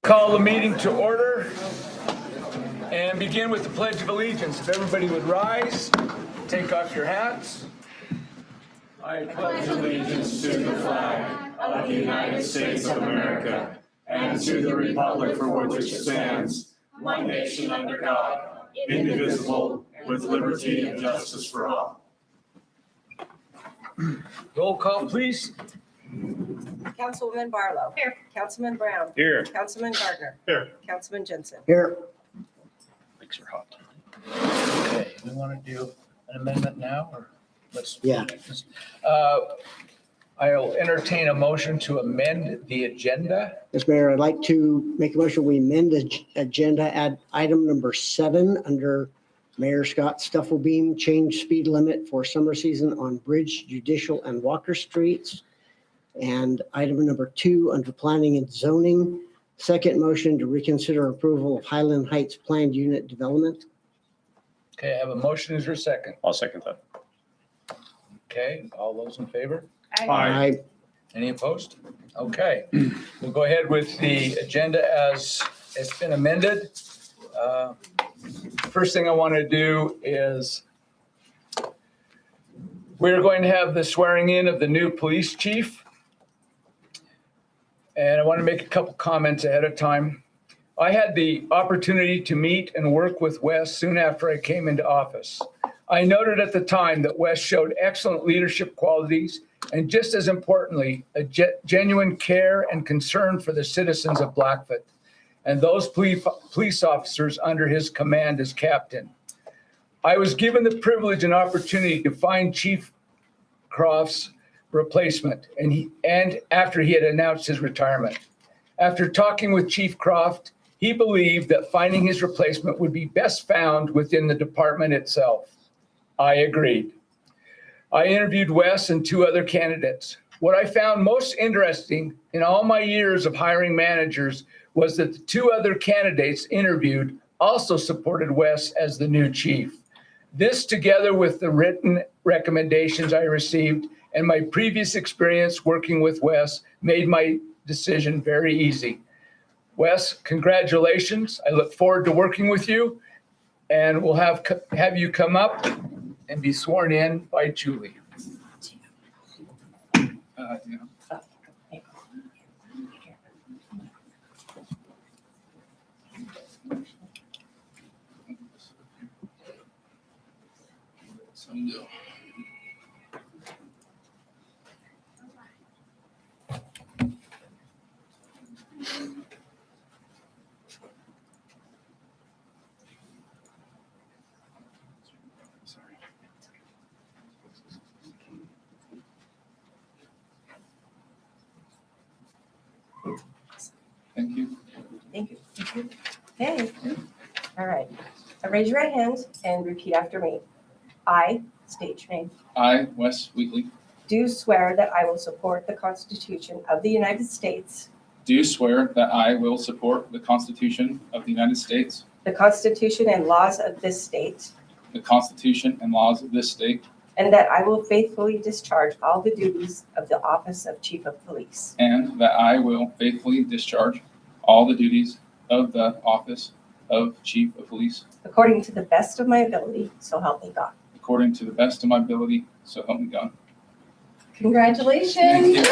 Call the meeting to order and begin with the Pledge of Allegiance. If everybody would rise, take off your hats. I pledge allegiance to the flag of the United States of America and to the republic for which it stands, one nation under God, indivisible, with liberty and justice for all. Roll call, please. Councilwoman Barlow. Here. Councilman Brown. Here. Councilman Gardner. Here. Councilman Jensen. Here. Makes her hot. Okay, we want to do an amendment now, or let's? Yeah. I'll entertain a motion to amend the agenda. Yes, Mayor, I'd like to make a motion, we amend the agenda, add item number 7 under Mayor Scott Stufflebeam, change speed limit for summer season on Bridge, Judicial, and Walker Streets. And item number 2 under planning and zoning, second motion to reconsider approval of Highland Heights planned unit development. Okay, I have a motion. Is there a second? I'll second that. Okay, all those in favor? Aye. Any opposed? Okay, we'll go ahead with the agenda as it's been amended. First thing I want to do is we're going to have the swearing in of the new police chief. And I want to make a couple comments ahead of time. I had the opportunity to meet and work with Wes soon after I came into office. I noted at the time that Wes showed excellent leadership qualities and, just as importantly, a genuine care and concern for the citizens of Blackfoot and those police officers under his command as captain. I was given the privilege and opportunity to find Chief Croft's replacement, and after he had announced his retirement. After talking with Chief Croft, he believed that finding his replacement would be best found within the department itself. I agreed. I interviewed Wes and 2 other candidates. What I found most interesting in all my years of hiring managers was that the 2 other candidates interviewed also supported Wes as the new chief. This, together with the written recommendations I received and my previous experience working with Wes, made my decision very easy. Wes, congratulations. I look forward to working with you, and we'll have you come up and be sworn in by Julie. Thank you. Thank you. Okay. All right. Now raise your right hand and repeat after me. I, state your name, I, Wes Wheatley, do swear that I will support the Constitution of the United States, do swear that I will support the Constitution of the United States, the Constitution and laws of this state, the Constitution and laws of this state, and that I will faithfully discharge all the duties of the office of Chief of Police and that I will faithfully discharge all the duties of the office of Chief of Police according to the best of my ability, so help me God. according to the best of my ability, so help me God. Congratulations. Thank you,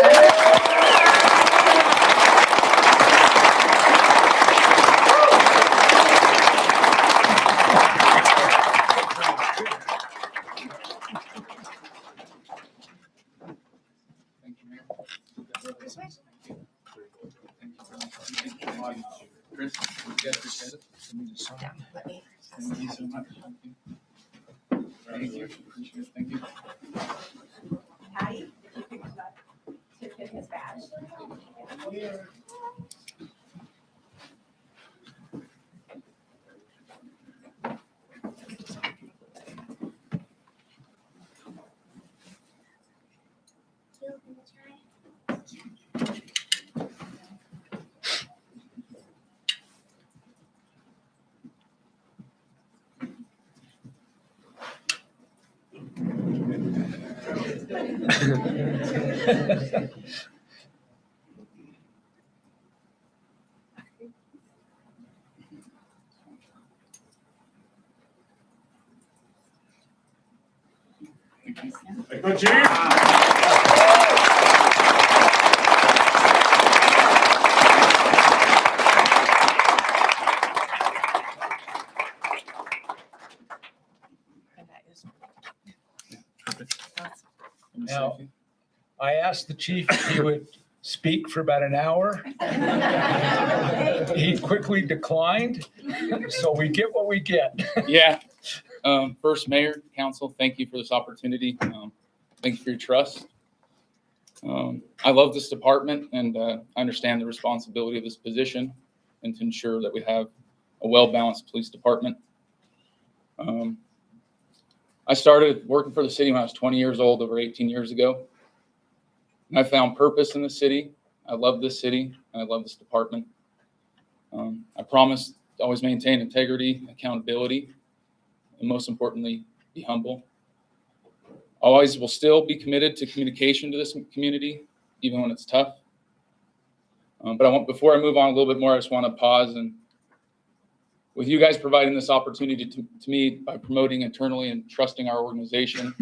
Mayor. Chris, you guys appreciate it? Thank you so much. Thank you. Appreciate it. Thank you. Patty, if you could tip him his badge. Good, Chief. Now, I asked the chief if he would speak for about an hour. He quickly declined, so we get what we get. Yeah. First, Mayor, Council, thank you for this opportunity. Thank you for your trust. I love this department, and I understand the responsibility of this position and to ensure that we have a well-balanced police department. I started working for the city when I was 20 years old, over 18 years ago. And I found purpose in the city. I love this city, and I love this department. I promise to always maintain integrity, accountability, and most importantly, be humble. I always will still be committed to communication to this community, even when it's tough. But before I move on a little bit more, I just want to pause and with you guys providing this opportunity to me by promoting internally and trusting our organization,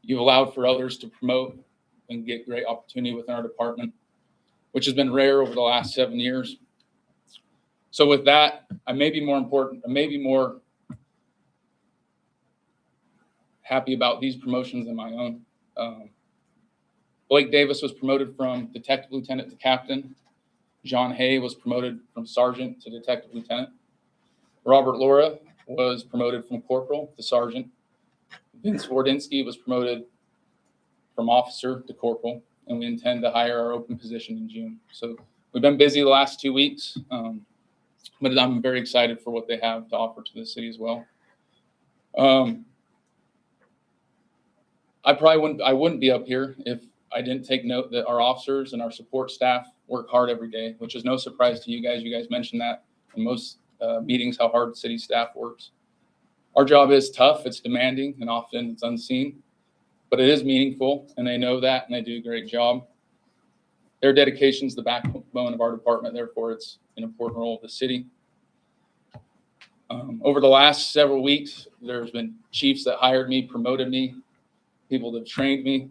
you've allowed for others to promote and get great opportunity within our department, which has been rare over the last 7 years. So with that, I may be more happy about these promotions than my own. Blake Davis was promoted from detective lieutenant to captain. John Hay was promoted from sergeant to detective lieutenant. Robert Laura was promoted from corporal to sergeant. Vince Wardinsky was promoted from officer to corporal, and we intend to hire our open position in June. So we've been busy the last 2 weeks, but I'm very excited for what they have to offer to the city as well. I wouldn't be up here if I didn't take note that our officers and our support staff work hard every day, which is no surprise to you guys. You guys mentioned that in most meetings, how hard city staff works. Our job is tough, it's demanding, and often it's unseen, but it is meaningful, and they know that, and they do a great job. Their dedication is the backbone of our department, therefore it's an important role of the city. Over the last several weeks, there's been chiefs that hired me, promoted me, people that have trained me.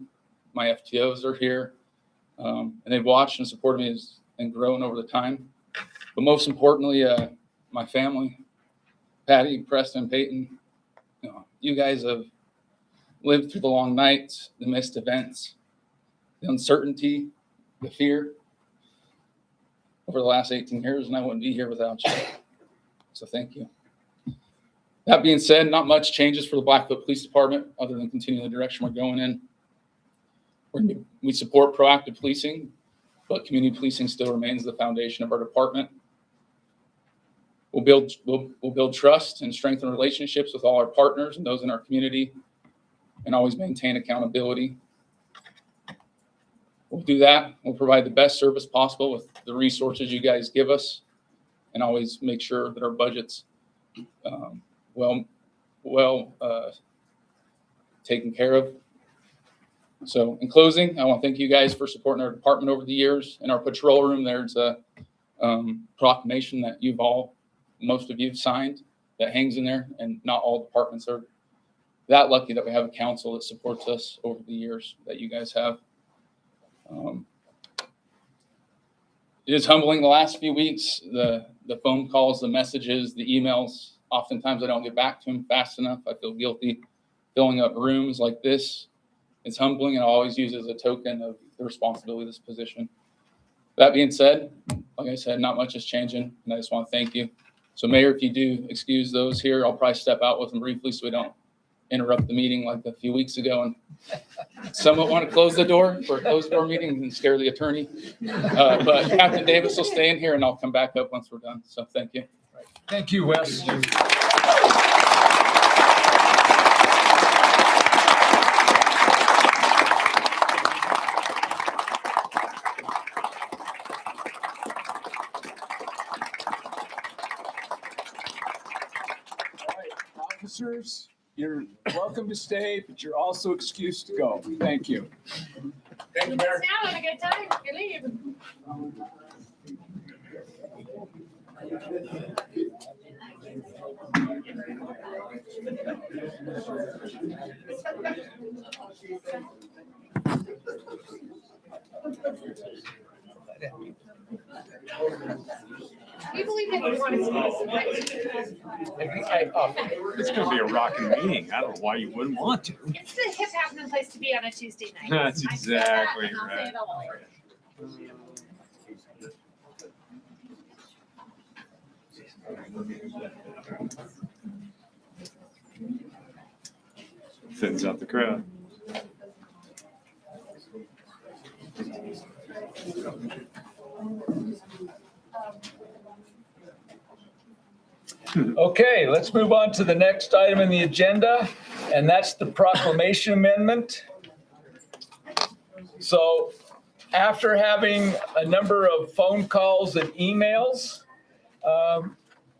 My FTOs are here, and they've watched and supported me and grown over the time. But most importantly, my family, Patty, Preston, Peyton, you guys have lived through the long nights, the missed events, the uncertainty, the fear over the last 18 years, and I wouldn't be here without you. So thank you. That being said, not much changes for the Blackfoot Police Department other than continuing the direction we're going in. We support proactive policing, but community policing still remains the foundation of our department. We'll build trust and strengthen relationships with all our partners and those in our community, and always maintain accountability. We'll do that. We'll provide the best service possible with the resources you guys give us, and always make sure that our budget's well taken care of. So in closing, I want to thank you guys for supporting our department over the years. In our patrol room, there's a proclamation that most of you have signed that hangs in there, and not all departments are that lucky that we have a council that supports us over the years that you guys have. It is humbling the last few weeks, the phone calls, the messages, the emails. Oftentimes I don't get back to them fast enough. I feel guilty filling up rooms like this. It's humbling, and I always use it as a token of the responsibility of this position. That being said, like I said, not much is changing, and I just want to thank you. So Mayor, if you do excuse those here, I'll probably step out with them briefly so we don't interrupt the meeting like a few weeks ago and somewhat want to close the door for a closed door meeting and scare the attorney. But Captain Davis will stay in here, and I'll come back up once we're done. So thank you. Thank you, Wes. Officers, you're welcome to stay, but you're also excused to go. Thank you. Thank you, Mayor. Now, having a good time, you leave. We believe that you want to see It's gonna be a rocking meeting. I don't know why you wouldn't want to. It's the hip happening place to be on a Tuesday night. That's I say that, exactly and I'll say right. it all over. Thins out the crowd. Okay, let's move on to the next item in the agenda, and that's the proclamation amendment. So after having a number of phone calls and emails,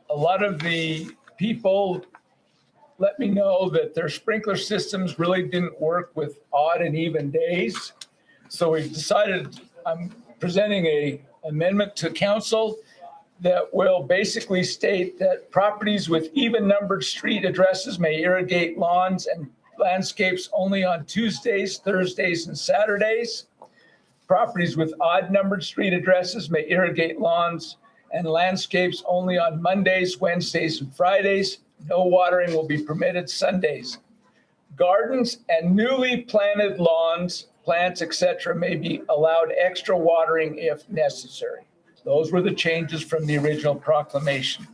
a lot of the people let me know that their sprinkler systems really didn't work with odd and even days. So we've decided, I'm presenting a amendment to council that will basically state that properties with even numbered street addresses may irrigate lawns and landscapes only on Tuesdays, Thursdays, and Saturdays. Properties with odd numbered street addresses may irrigate lawns and landscapes only on Mondays, Wednesdays, and Fridays. No watering will be permitted Sundays. Gardens and newly planted lawns, plants, etc., may be allowed extra watering if necessary. Those were the changes from the original proclamation.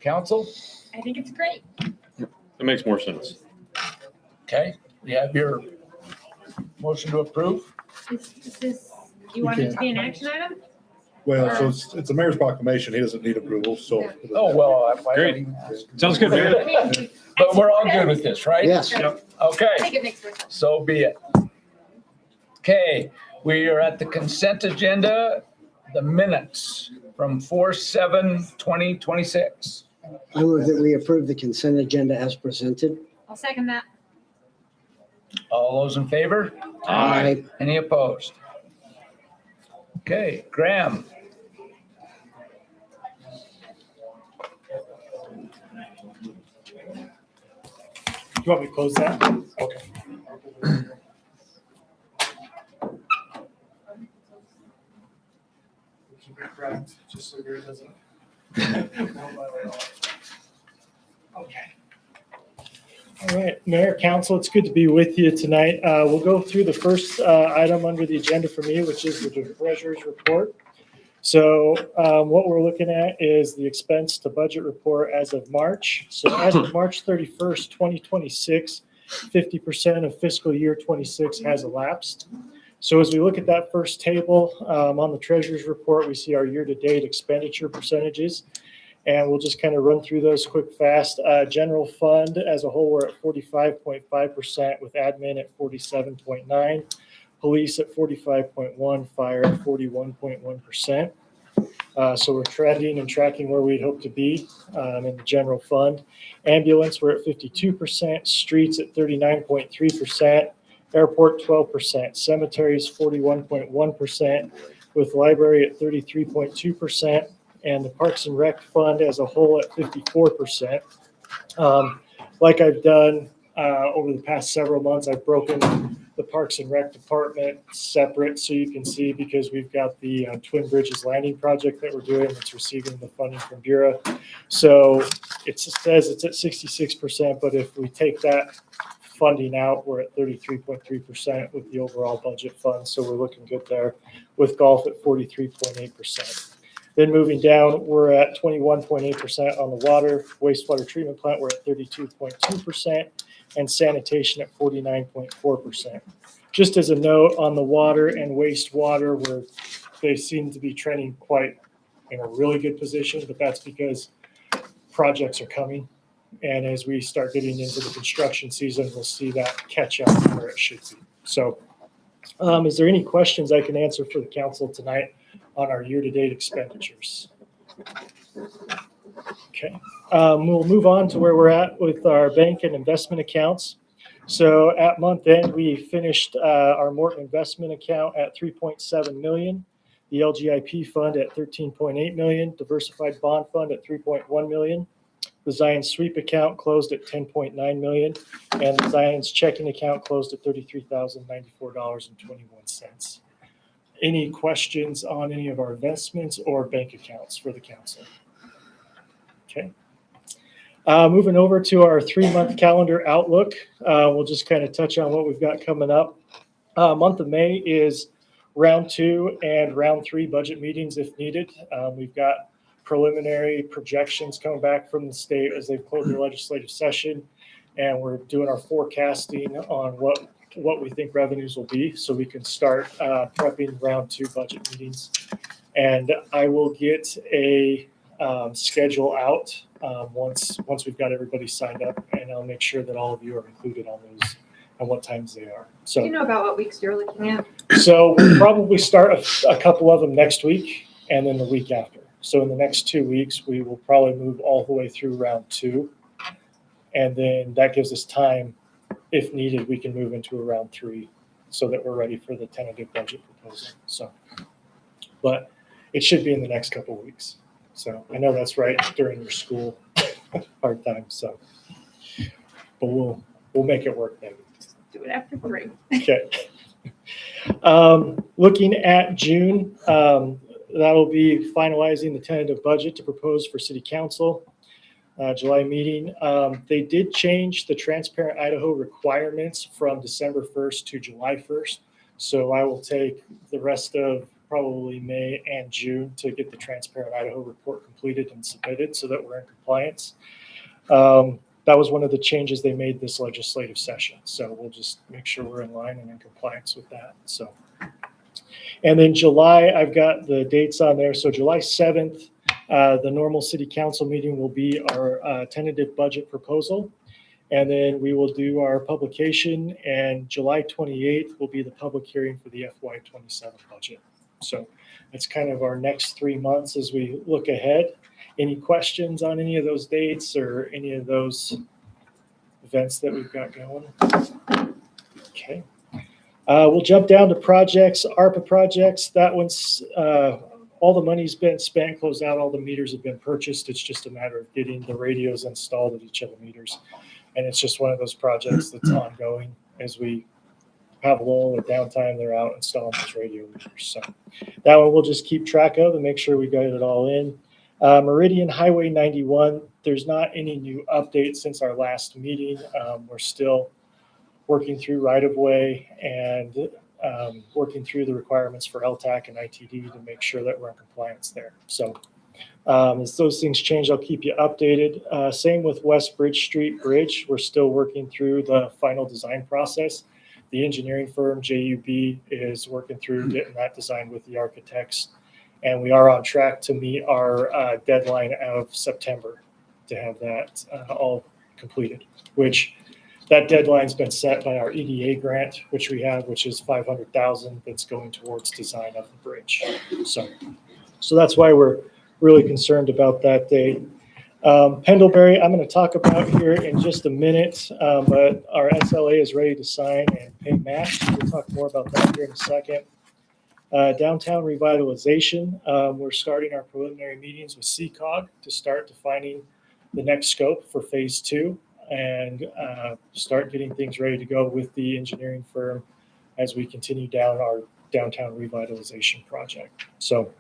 Council? I think it's great. That makes more sense. Okay, we have your motion to approve. Is this, you want it to be an action item? Well, so it's a mayor's proclamation. He doesn't need approval, so. Oh, well, I Great. don't even ask. Sounds good, Mayor. But we're all good with this, right? Yes. Yep. I Okay, think it makes more sense. so be it. Okay, we are at the consent agenda, the minutes from 4/7/2026. I move that we approve the consent agenda as presented. I'll second that. All those in favor? Aye. Any opposed? Okay, Graham. You want me to close that? Okay. Keep it correct, just so Gary doesn't. Okay. All right, Mayor, Council, it's good to be with you tonight. We'll go through the first item under the agenda for me, which is the treasurer's report. So what we're looking at is the expense to budget report as of March. So as of March 31st, 2026, 50% of fiscal year 26 has elapsed. So as we look at that first table on the treasurer's report, we see our year-to-date expenditure percentages. And we'll just kind of run through those quick, fast. General fund as a whole, we're at 45.5% with admin at 47.9%. Police at 45.1%, fire at 41.1%. So we're trending and tracking where we'd hope to be in the general fund. Ambulance, we're at 52%, streets at 39.3%, airport 12%, cemeteries 41.1%, with library at 33.2%, and the Parks and Rec fund as a whole at 54%. Like I've done over the past several months, I've broken the Parks and Rec department separate so you can see, because we've got the Twin Bridges Landing project that we're doing that's receiving the funding from Bureau. So it says it's at 66%, but if we take that funding out, we're at 33.3% with the overall budget fund. So we're looking good there, with golf at 43.8%. Then moving down, we're at 21.8% on the water, wastewater treatment plant, we're at 32.2%, and sanitation at 49.4%. Just as a note on the water and wastewater, where they seem to be trending quite in a really good position, but that's because projects are coming. And as we start getting into the construction season, we'll see that catch up where it should be. So is there any questions I can answer for the council tonight on our year-to-date expenditures? Okay, we'll move on to where we're at with our bank and investment accounts. So at month end, we finished our Morton investment account at $3.7 million. the LGIP fund at 13.8 million, diversified bond fund at 3.1 million. The Zions sweep account closed at 10.9 million, and the Zions checking account closed at $33,094.21. Any questions on any of our investments or bank accounts for the council? Okay. Moving over to our 3-month calendar outlook, we'll just kind of touch on what we've got coming up. Month of May is round 2 and round 3 budget meetings if needed. We've got preliminary projections coming back from the state as they've closed their legislative session, and we're doing our forecasting on what we think revenues will be, so we can start prepping round 2 budget meetings. And I will get a schedule out once we've got everybody signed up, and I'll make sure that all of you are included on those and what times they are. Do you know about what weeks you're looking at? So we'll probably start a couple of them next week and then the week after. So in the next 2 weeks, we will probably move all the way through round 2. And then that gives us time, if needed, we can move into a round 3 so that we're ready for the tentative budget proposal. So, but it should be in the next couple of weeks. So I know that's right during your school hard time. So, but we'll make it work then. Do it after 3. Okay. Looking at June, that'll be finalizing the tentative budget to propose for city council. July meeting. They did change the Transparent Idaho requirements from December 1st to July 1st. So I will take the rest of probably May and June to get the Transparent Idaho report completed and submitted so that we're in compliance. That was one of the changes they made this legislative session. So we'll just make sure we're in line and in compliance with that. So, and then July, I've got the dates on there. So July 7th, the normal city council meeting will be our tentative budget proposal. And then we will do our publication, and July 28th will be the public hearing for the FY27 budget. So it's kind of our next 3 months as we look ahead. Any questions on any of those dates or any of those events that we've got going? Okay. We'll jump down to projects, ARPA projects. That one's, all the money's been spent, closed out, all the meters have been purchased. It's just a matter of getting the radios installed at each of the meters. And it's just one of those projects that's ongoing. As we have lull or downtime, they're out installing those radio meters. So that one we'll just keep track of and make sure we got it all in. Meridian Highway 91, there's not any new updates since our last meeting. We're still working through right-of-way and working through the requirements for LTAC and ITD to make sure that we're in compliance there. So as those things change, I'll keep you updated. Same with West Bridge Street Bridge. We're still working through the final design process. The engineering firm, JUB, is working through getting that design with the architects. And we are on track to meet our deadline of September to have that all completed, which that deadline's been set by our EDA grant, which we have, which is $500,000 that's going towards design of the bridge. So that's why we're really concerned about that date. Pendelbury, I'm going to talk about here in just a minute, but our SLA is ready to sign and pay match. We'll talk more about that here in a second. Downtown revitalization, we're starting our preliminary meetings with CCOG to start defining the next scope for phase 2 and start getting things ready to go with the engineering firm as we continue down our downtown revitalization project. So,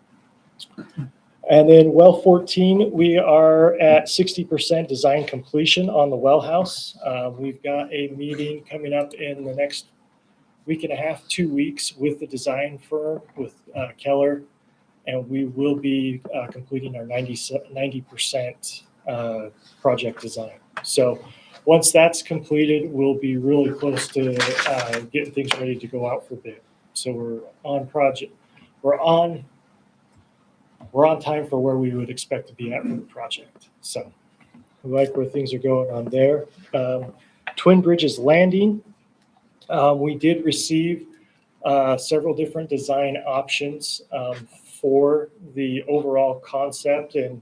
and then well 14, we are at 60% design completion on the well house. We've got a meeting coming up in the next week and a half, 2 weeks with the design firm, with Keller, and we will be completing our 90% project design. So once that's completed, we'll be really close to getting things ready to go out for bid. So we're on project. We're on time for where we would expect to be at for the project. So we like where things are going on there. Twin Bridges Landing. We did receive several different design options for the overall concept and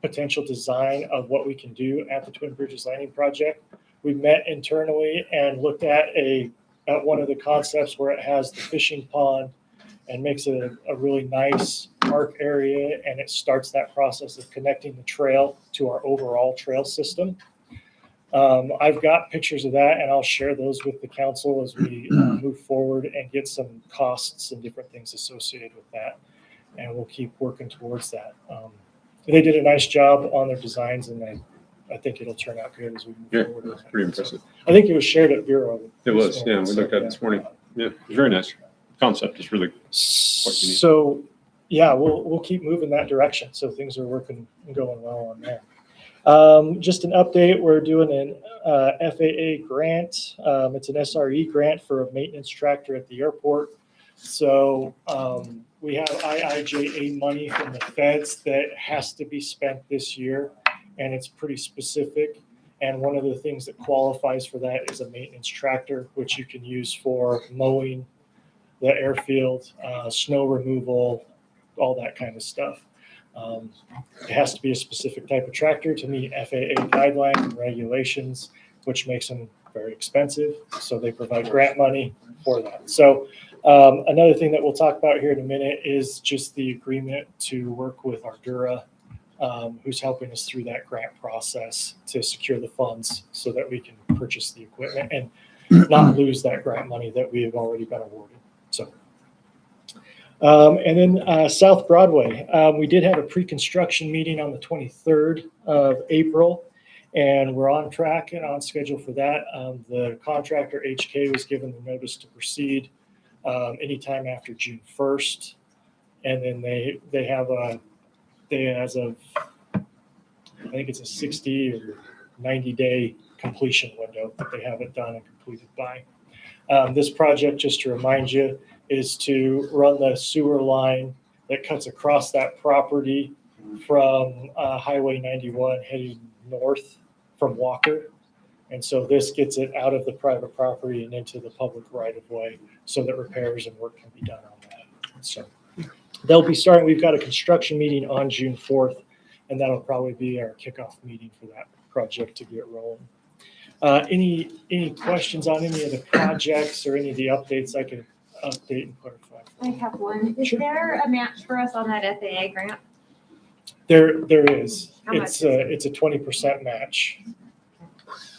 potential design of what we can do at the Twin Bridges Landing project. We met internally and looked at one of the concepts where it has the fishing pond and makes it a really nice park area. And it starts that process of connecting the trail to our overall trail system. I've got pictures of that, and I'll share those with the council as we move forward and get some costs and different things associated with that. And we'll keep working towards that. They did a nice job on their designs, and I think it'll turn out good as we move forward. That's pretty impressive. So I think it was shared at Bureau. It was, yeah, we looked at it this morning. Yeah, very nice. Concept is really, unique. So, yeah, we'll keep moving that direction. So things are working and going well on there. Just an update, we're doing an FAA grant. It's an SRE grant for a maintenance tractor at the airport. So we have IIJA money from the feds that has to be spent this year, and it's pretty specific. And one of the things that qualifies for that is a maintenance tractor, which you can use for mowing the airfield, snow removal, all that kind of stuff. It has to be a specific type of tractor to meet FAA guidelines and regulations, which makes them very expensive. So they provide grant money for that. So another thing that we'll talk about here in a minute is just the agreement to work with Ardura, who's helping us through that grant process to secure the funds so that we can purchase the equipment and not lose that grant money that we have already been awarded. So. And then South Broadway, we did have a pre-construction meeting on the 23rd of April, and we're on track and on schedule for that. The contractor HK was given the notice to proceed anytime after June 1st, and then they have as of, I think it's a 60 or 90-day completion window that they have it done and completed by. This project, just to remind you, is to run the sewer line that cuts across that property from Highway 91 heading north from Walker. And so this gets it out of the private property and into the public right of way so that repairs and work can be done on that. So they'll be starting, we've got a construction meeting on June 4th, and that'll probably be our kickoff meeting for that project to get rolling. Any questions on any of the projects or any of the updates I can update and clarify? I have one. Is Sure. there a match for us on that FAA grant? There is. How much It's a 20% match.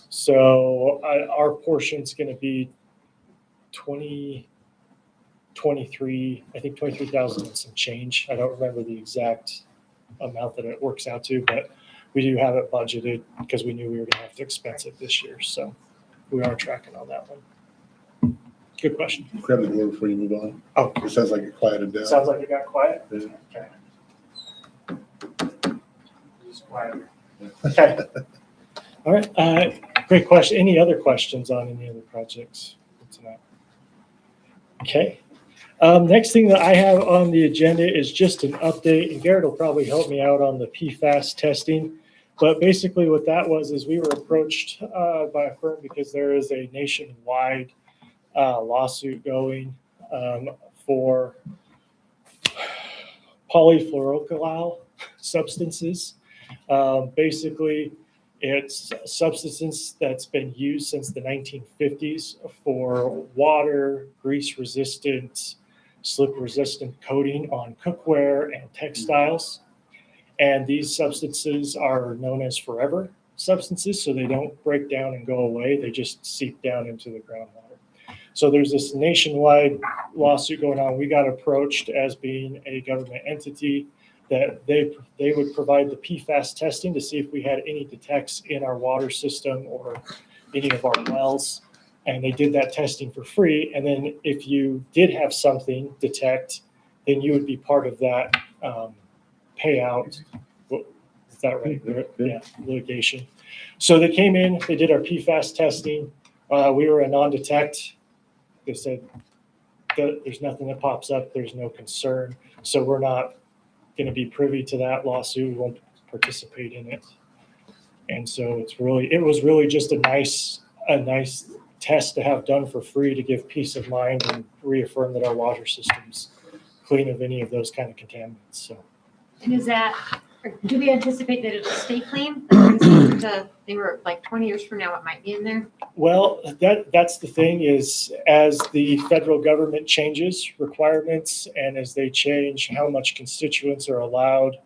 So our portion's going to be 23, I think 23,000 and some change. I don't remember the exact amount that it works out to, but we do have it budgeted because we knew we were going to have to expense it this year. So we are tracking on that one. Good question. Grab the door before you move on. Oh, It sounds like it quieted down. sounds like it got quiet. Yeah. Okay. Just quiet. Okay. All right. Great question. Any other questions on any other projects tonight? Okay. Next thing that I have on the agenda is just an update, and Garrett will probably help me out on the PFAS testing. But basically what that was is we were approached by a firm because there is a nationwide lawsuit going for polyfluoroalkyl substances. Basically, it's a substance that's been used since the 1950s for water, grease-resistant, slip-resistant coating on cookware and textiles. And these substances are known as forever substances, so they don't break down and go away. They just seep down into the groundwater. So there's this nationwide lawsuit going on. We got approached as being a government entity that they would provide the PFAS testing to see if we had any detects in our water system or any of our wells. And they did that testing for free. And then if you did have something detect, then you would be part of that payout. Is that right? Yeah, litigation. So they came in, they did our PFAS testing. We were a non-detect. They said there's nothing that pops up. There's no concern. So we're not going to be privy to that lawsuit. We won't participate in it. And so it was really just a nice test to have done for free to give peace of mind and reaffirm that our water system's clean of any of those kind of contaminants. So. And is that Do we anticipate that it'll stay clean? They were like 20 years from now, it might be in there. Well, that's the thing is as the federal government changes requirements and as they change how much constituents are allowed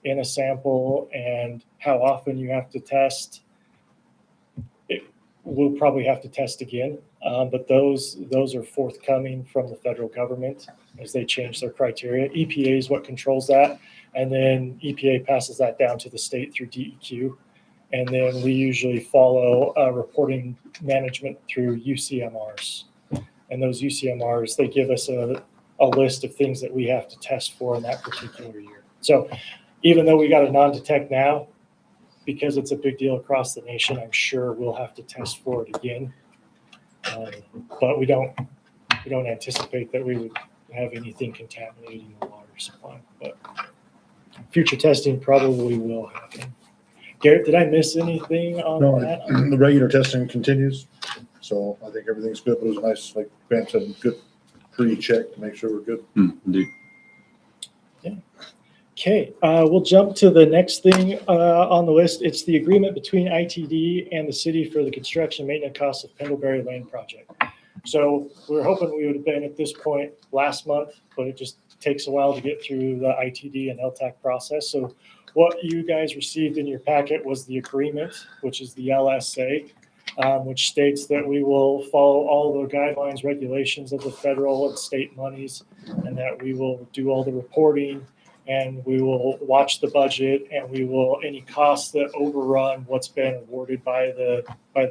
in a sample and how often you have to test, we'll probably have to test again. But those are forthcoming from the federal government as they change their criteria. EPA is what controls that. And then EPA passes that down to the state through DEQ. And then we usually follow reporting management through UCMRs. And those UCMRs, they give us a list of things that we have to test for in that particular year. So even though we got a non-detect now, because it's a big deal across the nation, I'm sure we'll have to test for it again. But we don't anticipate that we would have anything contaminating the water supply. But future testing probably will happen. Garrett, did I miss anything on No, that? the regular testing continues, so I think everything's good, but it was nice, like Graham said, good pre-check to make sure we're good. Indeed. Okay, we'll jump to the next thing on the list. It's the agreement between ITD and the city for the construction maintenance costs of Pendelbury Lane project. So we were hoping we would have been at this point last month, but it just takes a while to get through the ITD and LTAC process. So what you guys received in your packet was the agreement, which is the LSA, which states that we will follow all the guidelines, regulations of the federal and state monies, and that we will do all the reporting, and we will watch the budget, and we will, any costs that overrun what's been awarded by the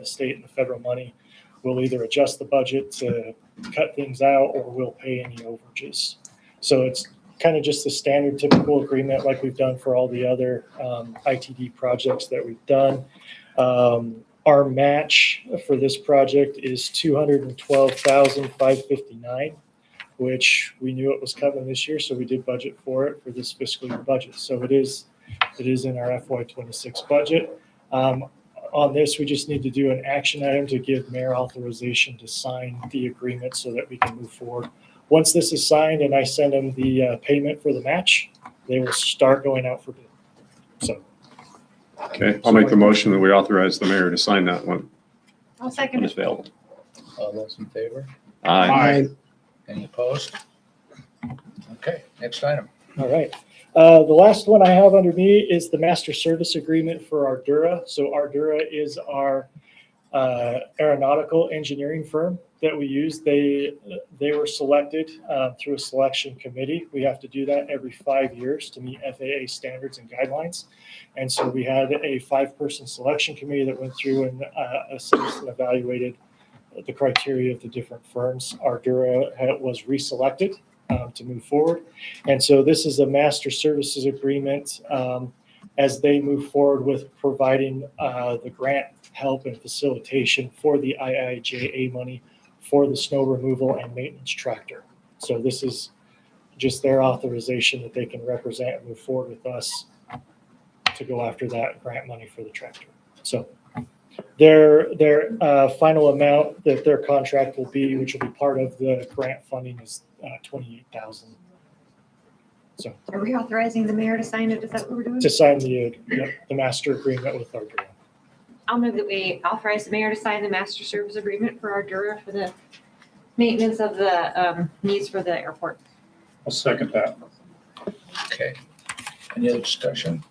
state and the federal money, we'll either adjust the budget to cut things out or we'll pay any overages. So it's kind of just the standard typical agreement like we've done for all the other ITD projects that we've done. Our match for this project is $212,559, which we knew it was coming this year, so we did budget for it for this fiscal year budget. So it is in our FY26 budget. On this, we just need to do an action item to give mayor authorization to sign the agreement so that we can move forward. Once this is signed and I send them the payment for the match, they will start going out for bid. So. Okay, I'll make the motion that we authorize the mayor to sign that one I'll when second it's it. available. All those in favor? Aye. Any opposed? Okay, next item. All right. The last one I have under me is the master service agreement for Ardura. So Ardura is our aeronautical engineering firm that we use. They were selected through a selection committee. We have to do that every 5 years to meet FAA standards and guidelines. And so we had a 5-person selection committee that went through and assessed and evaluated the criteria of the different firms. Ardura was reselected to move forward. And so this is a master services agreement as they move forward with providing the grant help and facilitation for the IIJA money for the snow removal and maintenance tractor. So this is just their authorization that they can represent and move forward with us to go after that grant money for the tractor. So their final amount that their contract will be, which will be part of the grant funding, is $28,000. So Are we authorizing the mayor to sign it? Is that what we're doing? to sign the master agreement with Ardura. I'll move that we authorize the mayor to sign the master service agreement for Ardura for the maintenance of the needs for the airport. I'll second that. Okay. Any other discussion?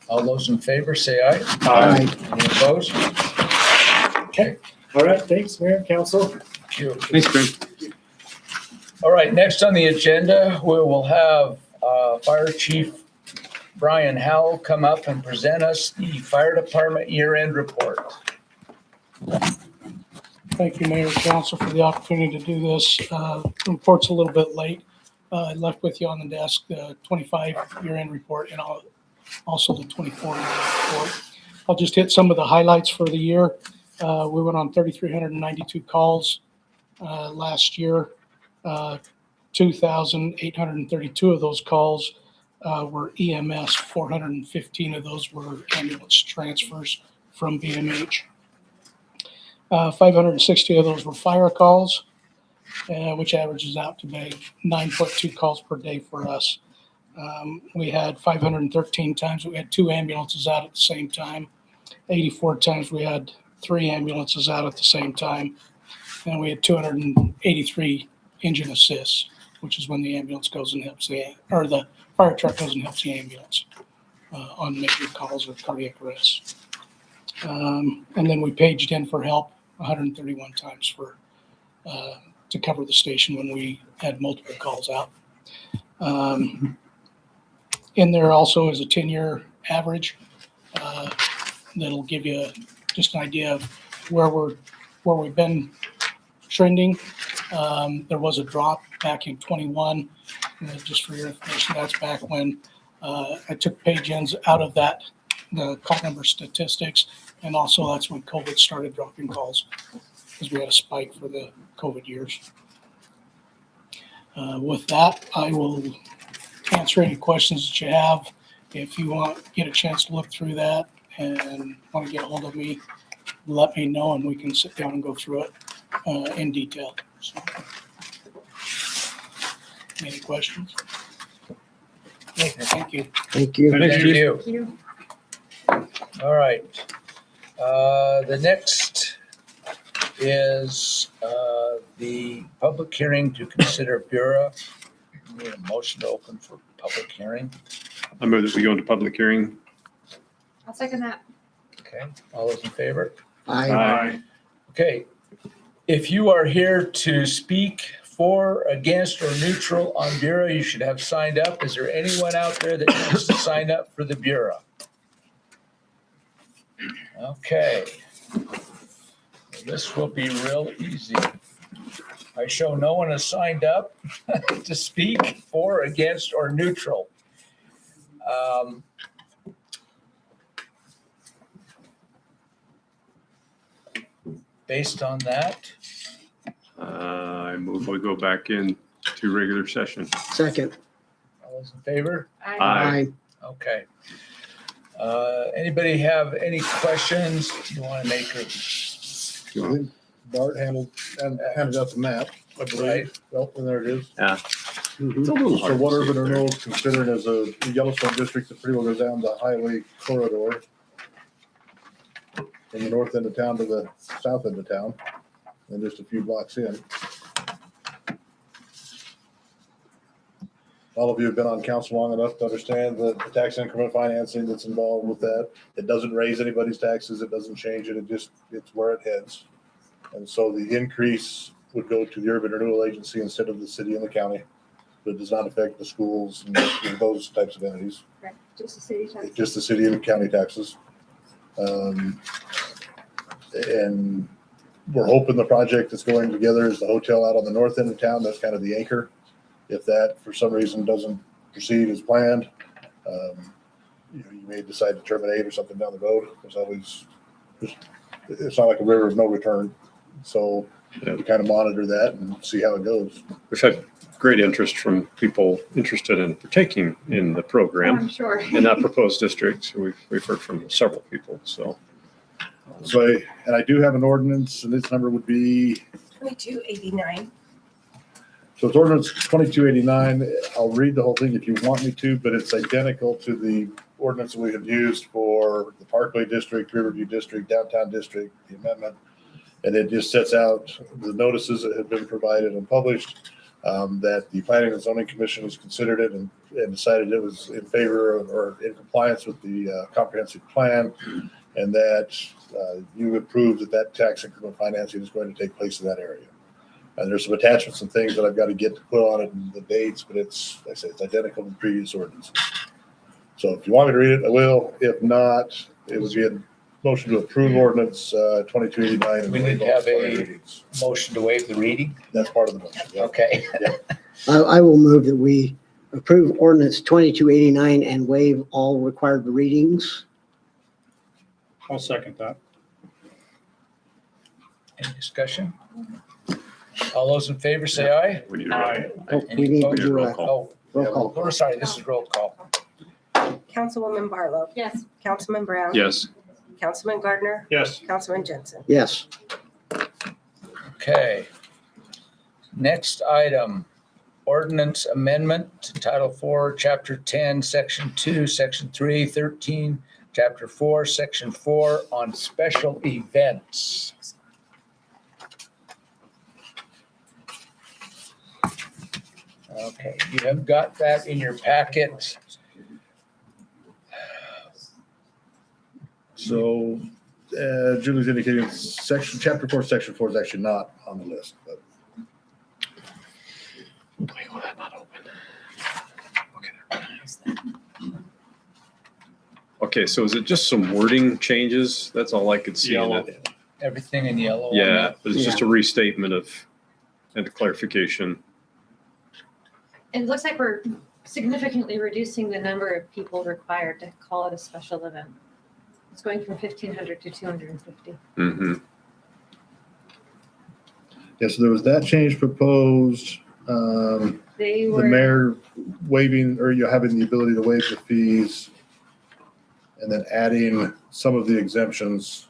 All those in favor, say aye. Aye. Any opposed? Okay, All right, thanks, Mayor and Council. thank you. Thanks, Graham. All right, next on the agenda, we will have Fire Chief Brian Howell come up and present us the fire department year-end report. Thank you, Mayor and Council, for the opportunity to do this. The report's a little bit late. I left with you on the desk the 25 year-end report and also the 24 year report. I'll just hit some of the highlights for the year. We went on 3,392 calls last year. 2,832 of those calls were EMS. 415 of those were ambulance transfers from BMH. 560 of those were fire calls, which averages out to be 9.2 calls per day for us. We had 513 times we had 2 ambulances out at the same time. 84 times we had 3 ambulances out at the same time. And we had 283 engine assists, which is when the ambulance goes and helps or the fire truck goes and helps the ambulance on major calls or cardiac arrests. And then we paged in for help 131 times to cover the station when we had multiple calls out. In there also is a 10-year average that'll give you just an idea of where we've been trending. There was a drop back in 21. Just for your information, that's back when I took page ins out of the call number statistics, and also that's when COVID started dropping calls because we had a spike for the COVID years. With that, I will answer any questions that you have. If you get a chance to look through that and want to get a hold of me, let me know and we can sit down and go through it in detail. So, any questions? Okay, thank you. Thank you. Thank you. Thank you. All right. The next is the public hearing to consider Bureau. We need a motion to open for public hearing. I move that we go into public hearing. I'll second that. Okay, all those in favor? Aye. Okay, if you are here to speak for, against, or neutral on Bureau, you should have signed up. Is there anyone out there that needs to sign up for the Bureau? Okay. This will be real easy. I show no one has signed up to speak for, against, or neutral. Based on that, I move we go back in to regular session. Second. all those in favor? Aye. Okay. Anybody have any questions you want to make? I think Bart handed out the map, I Right. believe. Well, and there it is. Mhm. It's a little So hard what to see urban there. renewal is considered as a Yellowstone district that pretty well goes down the highway corridor from the north end of town to the south end of town, and just a few blocks in. All of you have been on council long enough to understand the tax increment financing that's involved with that. It doesn't raise anybody's taxes, it doesn't change it, it's where it heads. And so the increase would go to the urban renewal agency instead of the city and the county. But it does not affect the schools and those types of entities. Right, just the city tax. It's just the city and county taxes. And we're hoping the project that's going together is the hotel out on the north end of town. That's kind of the anchor. If that, for some reason, doesn't proceed as planned, you may decide to terminate or something down the road. There's always, it's not like a river of no return. So you kind of monitor that and see how it goes. We've had great interest from people interested in partaking in the Oh, program I'm sure. in that proposed district. We've heard from several people, so. So, and I do have an ordinance, and its number would be, 2289. so it's ordinance 2289. I'll read the whole thing if you want me to, but it's identical to the ordinance we have used for the Parkway District, Riverview District, Downtown District, the amendment. And it just sets out the notices that have been provided and published, that the Planning and Zoning Commission has considered it and decided it was in favor of, or in compliance with the comprehensive plan, and that you approve that tax increment financing is going to take place in that area. And there's some attachments and things that I've got to get to put on it and the dates, but it's identical to the previous ordinances. So if you want me to read it, I will. If not, it would be a motion to approve ordinance 2289. We need to have a motion to waive the reading. That's part of the motion. Yeah. Okay. I will move that we approve ordinance 2289 and waive all required readings. I'll second that. Any discussion? All those in favor say aye. We need a Aye. Oh, Any we need to opposed? do roll a call. roll call. Oh, sorry, this is roll call. Councilwoman Barlow. Yes. Councilman Brown. Yes. Councilman Gardner. Yes. Councilman Jensen. Yes. Okay. Next item ordinance amendment to Title 4, Chapter 10, Section 2, Section 3, 13, Chapter 4, Section 4 on special events. Okay, you have got that in your packet. So Julie's indicating chapter 4, section 4 is actually not on the list, but. Okay, so is it just some wording changes? That's all I could see in Yellow. it. Everything in yellow. on Yeah, that. but it's just a restatement of, and a clarification. It looks like we're significantly reducing the number of people required to call it a special event. It's going from 1,500 to 250. Mm-hmm. Yeah, so there was that change proposed. They The were, mayor waiving, or you having the ability to waive the fees, and then adding some of the exemptions.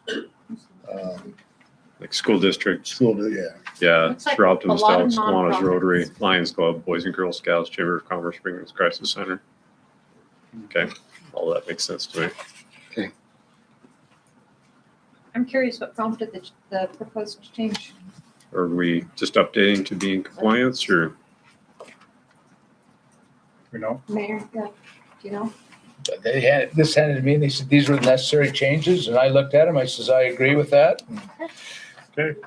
Like school districts. School, yeah. Yeah, Looks like True Optimist a lot of Scouts, Kiwanis nonprofits. Rotary, Lions Club, Boys and Girls Scouts, Chamber of Commerce, Springfield Crisis Center. Okay, all that makes sense to me. I'm curious what prompted the proposed change. Are we just updating to be in compliance, or? You know, Mayor, yeah, do you know? This handed to me and they said, these were the necessary changes. And I looked at them. I says, I agree with that. Okay.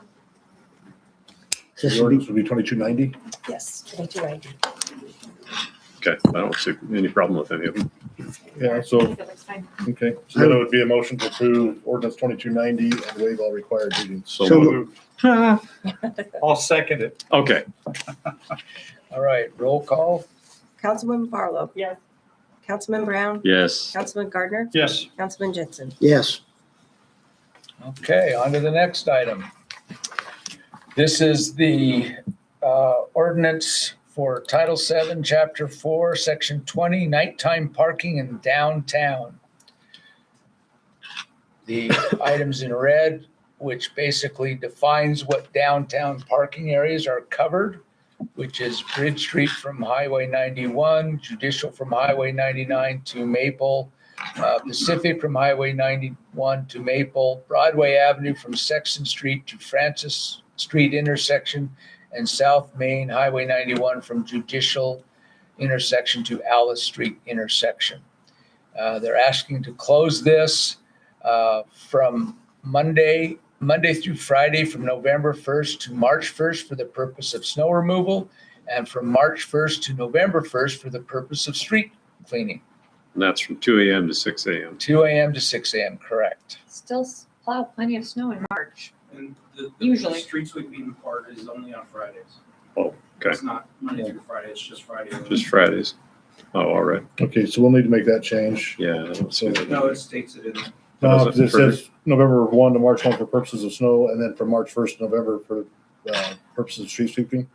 This The would be, ordinance would be 2290. Yes, 2290. Okay, I don't see any problem with any of them. Yeah, I so, think that looks fine. okay. So then it would be a motion to approve ordinance 2290 and waive all required readings. So So- moved. I'll second it. Okay, All right, roll call. Councilman Barlow. Yes. Councilman Brown. yes. Councilman Gardner. Yes. Councilman Jensen. yes, Okay, on to the next item. This is the ordinance for Title 7, Chapter 4, Section 20, nighttime parking in downtown. The items in red, which basically defines what downtown parking areas are covered, which is Bridge Street from Highway 91, Judicial from Highway 99 to Maple, Pacific from Highway 91 to Maple, Broadway Avenue from Sexton Street to Francis Street intersection, and South Main Highway 91 from Judicial intersection to Alice Street intersection. They're asking to close this from Monday through Friday from November 1st to March 1st for the purpose of snow removal, and from March 1st to November 1st for the purpose of street cleaning. And that's from 2 a.m. to 6 a.m. 2 a.m. to 6 a.m., correct. Still plow plenty of snow in March. And the Usually. street sweeping part is only on Fridays. Oh, okay. It's not Monday through Friday, it's just Friday. Just Fridays. Oh, all right. Okay, so we'll need to make that change. Yeah, I don't see that. No, it states it in there. No, it says November 1 to March 1 for purposes of snow, and then from March 1st to November for purposes of street sweeping.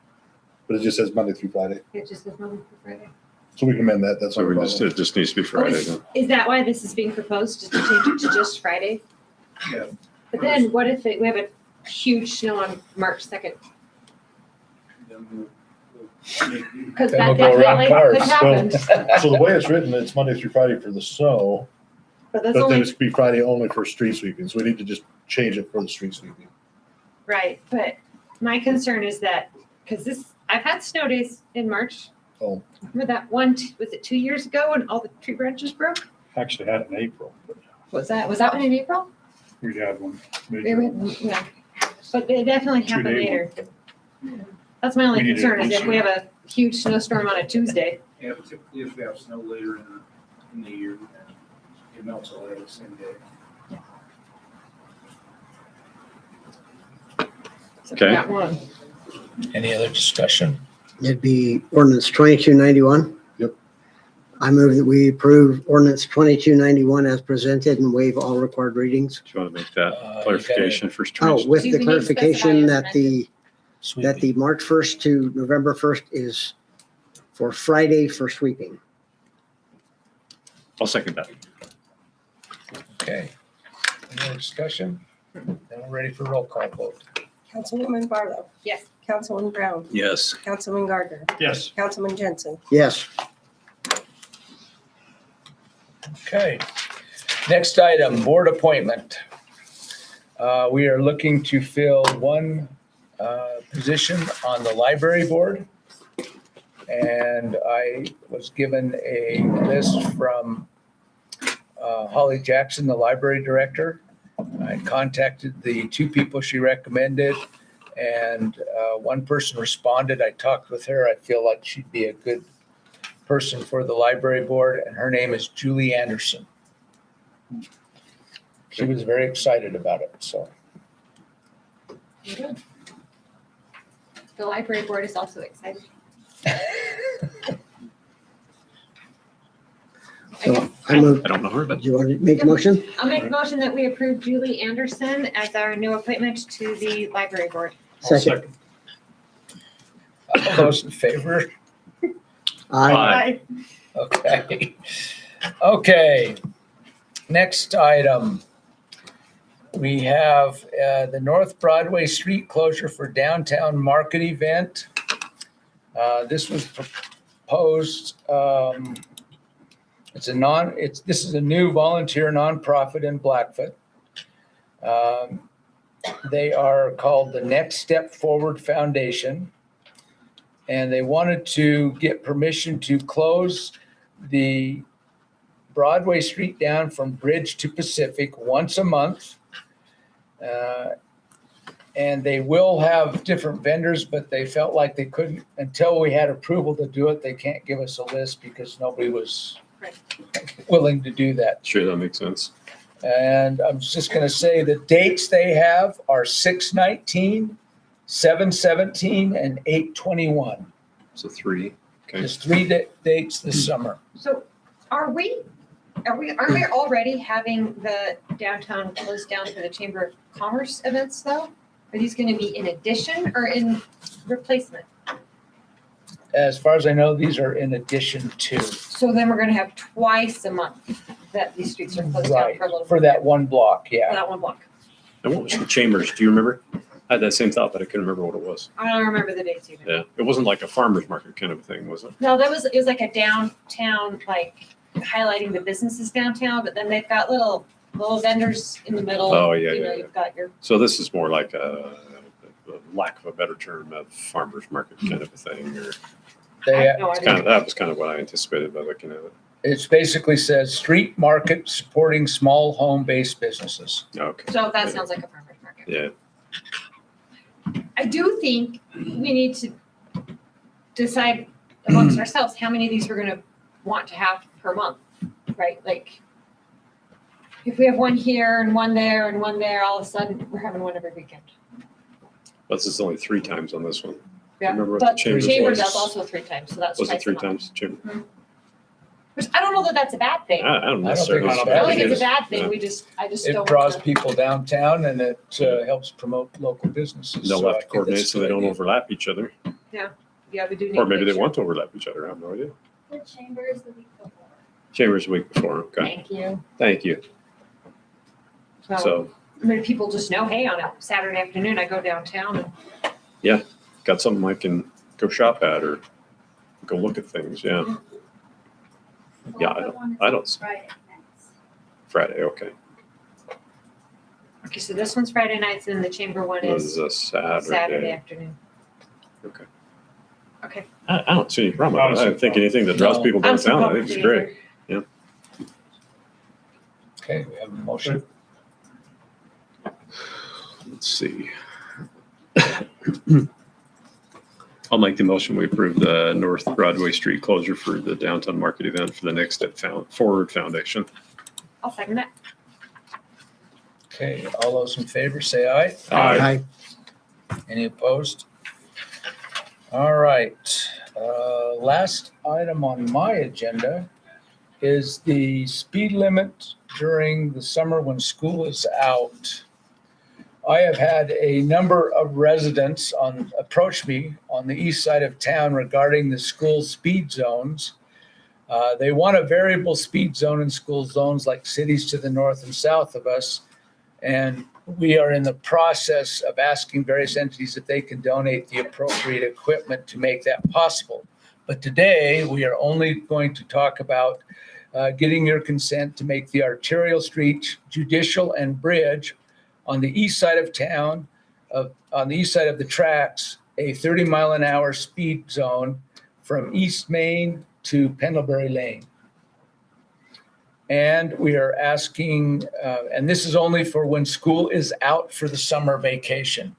But it just says Monday through Friday. It just says Monday through Friday. So we can amend that. That's So not a we just, problem. it just needs to be Friday then. Is that why this is being proposed, just to change it to just Friday? Yeah. But then what if we have a huge snow on March 2nd? Then we'll make- Because Then that we'll go around definitely could cars. happen. So the way it's written, it's Monday through Friday for the snow, But that's but then only, it's be Friday only for street sweeping. So we need to just change it for the street sweeping. right, but my concern is that, because I've had snow days in March. Oh. Remember that one, was it 2 years ago when all the tree branches broke? Actually had it in April, but Was that one in April? we had one. Yeah, but it definitely happened 2-day later. That's my only We need to concern, is if we have research. a huge snowstorm on a Tuesday. Yeah, but typically if we have snow later in the year, it melts all the same day. So Okay. that one. Any other discussion? it'd be ordinance 2291. Yep. I move that we approve ordinance 2291 as presented and waive all required readings. Do you want to make that you clarification for Oh, streets? with Do the we need to specify clarification as that the Sweeping. March 1st to November 1st is for Friday for sweeping. I'll second that. Okay. Any other discussion? Then we're ready for roll call vote. Councilwoman Barlow. Yes. Councilman Brown, Yes. Councilman Gardner, Yes. Councilman Jensen. Yes. Okay. Next item, board appointment. We are looking to fill one position on the library board. And I was given a list from Holly Jackson, the library director. I contacted the two people she recommended, and one person responded. I talked with her. I feel like she'd be a good person for the library board, and her name is Julie Anderson. She was very excited about it, so. Good. The library board is also excited. So I move, I don't know her, but do you want to make a motion? I'll make a motion that we approve Julie Anderson as our new appointment to the library board. Second. All those in favor? Aye. Okay. Okay. Next item. We have the North Broadway street closure for downtown market event. This was proposed, this is a new volunteer nonprofit in Blackfoot. They are called the Next Step Forward Foundation. And they wanted to get permission to close the Broadway street down from Bridge to Pacific once a month. And they will have different vendors, but they felt like they couldn't, until we had approval to do it, they can't give us a list because nobody was willing to do that. sure, that makes sense. And I'm just going to say the dates they have are 6/19, 7/17, and 8/21. So 3. Okay. Just three dates this summer. So aren't we already having the downtown closed down for the Chamber of Commerce events though? Are these gonna be in addition or in replacement? As far as I know, these are in addition to. So then we're gonna have twice a month that these streets are closed down Right, for a little. for that one block, For yeah. that one block. And what was the Chambers? Do you remember? I had that same thought, but I couldn't remember what it was. I don't remember the dates either. Yeah. It wasn't like a farmer's market kind of a thing, was it? No, it was like a downtown, like highlighting the businesses downtown, but then they've got little vendors in the middle. Oh, yeah, You know, yeah, you've got your, So this is more like a lack of a better term, a farmer's market kind of a thing, or I They, have no it's idea. that was kind of what I anticipated by looking at it. it basically says street market supporting small home-based businesses. Okay. So that sounds like a farmer's market. Yeah. I do think we need to decide amongst ourselves how many of these we're gonna want to have per month, right? Like, if we have one here and one there and one there, all of a sudden, we're having one every weekend. But this is only 3 times on this one. Yeah, Remember what the but Chambers Chambers was? does also 3 times, so that's Was twice it 3 a month. times? Chamber? Which I don't know that that's a bad thing. I don't think necessarily. it's I bad. don't think it's a Yeah. bad thing, I just It don't. draws wanna- people downtown and it helps promote local businesses. They'll So I have to think coordinate that's a so they good don't idea. overlap each other. Yeah, we do need. Or to maybe make they sure. want to overlap each other. I have no idea. The Chambers the week before. Chambers the week before. Okay. Thank you. Thank you. Well, So maybe people just know, hey, on a Saturday afternoon, I go downtown and got something I can go shop at or go look at things. Yeah. Yeah, The other one is I on don't- Friday nights. Friday. Okay. okay, so this one's Friday nights and the chamber one This is is a Saturday Saturday. afternoon. Okay. Okay. I don't see any problem. with it. I don't think anything that draws No. people I'm so downtown. I think it's great. Okay, we have a motion. Let's see. I'll make the motion. We approve the North Broadway street closure for the downtown market event for the Next Step Forward Foundation. I'll second that. Okay, all those in favor say aye. Aye. Any opposed? All right, last item on my agenda is the speed limit during the summer when school is out. I have had a number of residents approach me on the east side of town regarding the school speed zones. They want a variable speed zone in school zones like cities to the north and south of us. And we are in the process of asking various entities if they can donate the appropriate equipment to make that possible. But today, we are only going to talk about getting your consent to make the arterial street, judicial, and bridge on the east side of town, on the east side of the tracks, a 30-mile-an-hour speed zone from East Main to Pendelbury Lane. And we are asking, and this is only for when school is out for the summer vacation.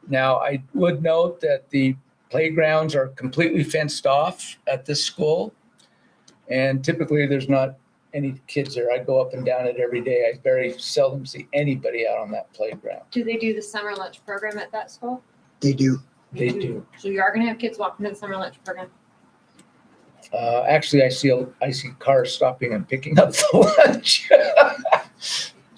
Now, I would note that the playgrounds are completely fenced off at this school. And typically there's not any kids there. I go up and down it every day. I very seldom see anybody out on that playground. Do they do the summer lunch program at that school? They do. They do. So you are gonna have kids walking to the summer lunch program? Actually, I see cars stopping and picking up the lunch.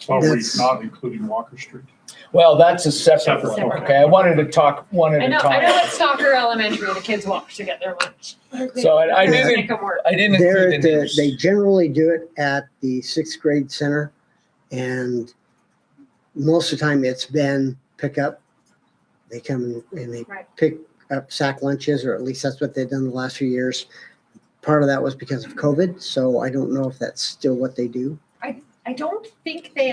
Are we That's- not including Walker Street? Well, that's a separate one. Separate. Okay, I wanted to talk one at I a know time. at Stalker Elementary, the kids walk to get their lunch. So I They didn't- make them work. I didn't They're include at the the, names. they generally do it at the sixth grade center. And most of the time it's been pickup. They come and they Right. pick up sack lunches, or at least that's what they've done the last few years. Part of that was because of COVID, so I don't know if that's still what they do. I don't think they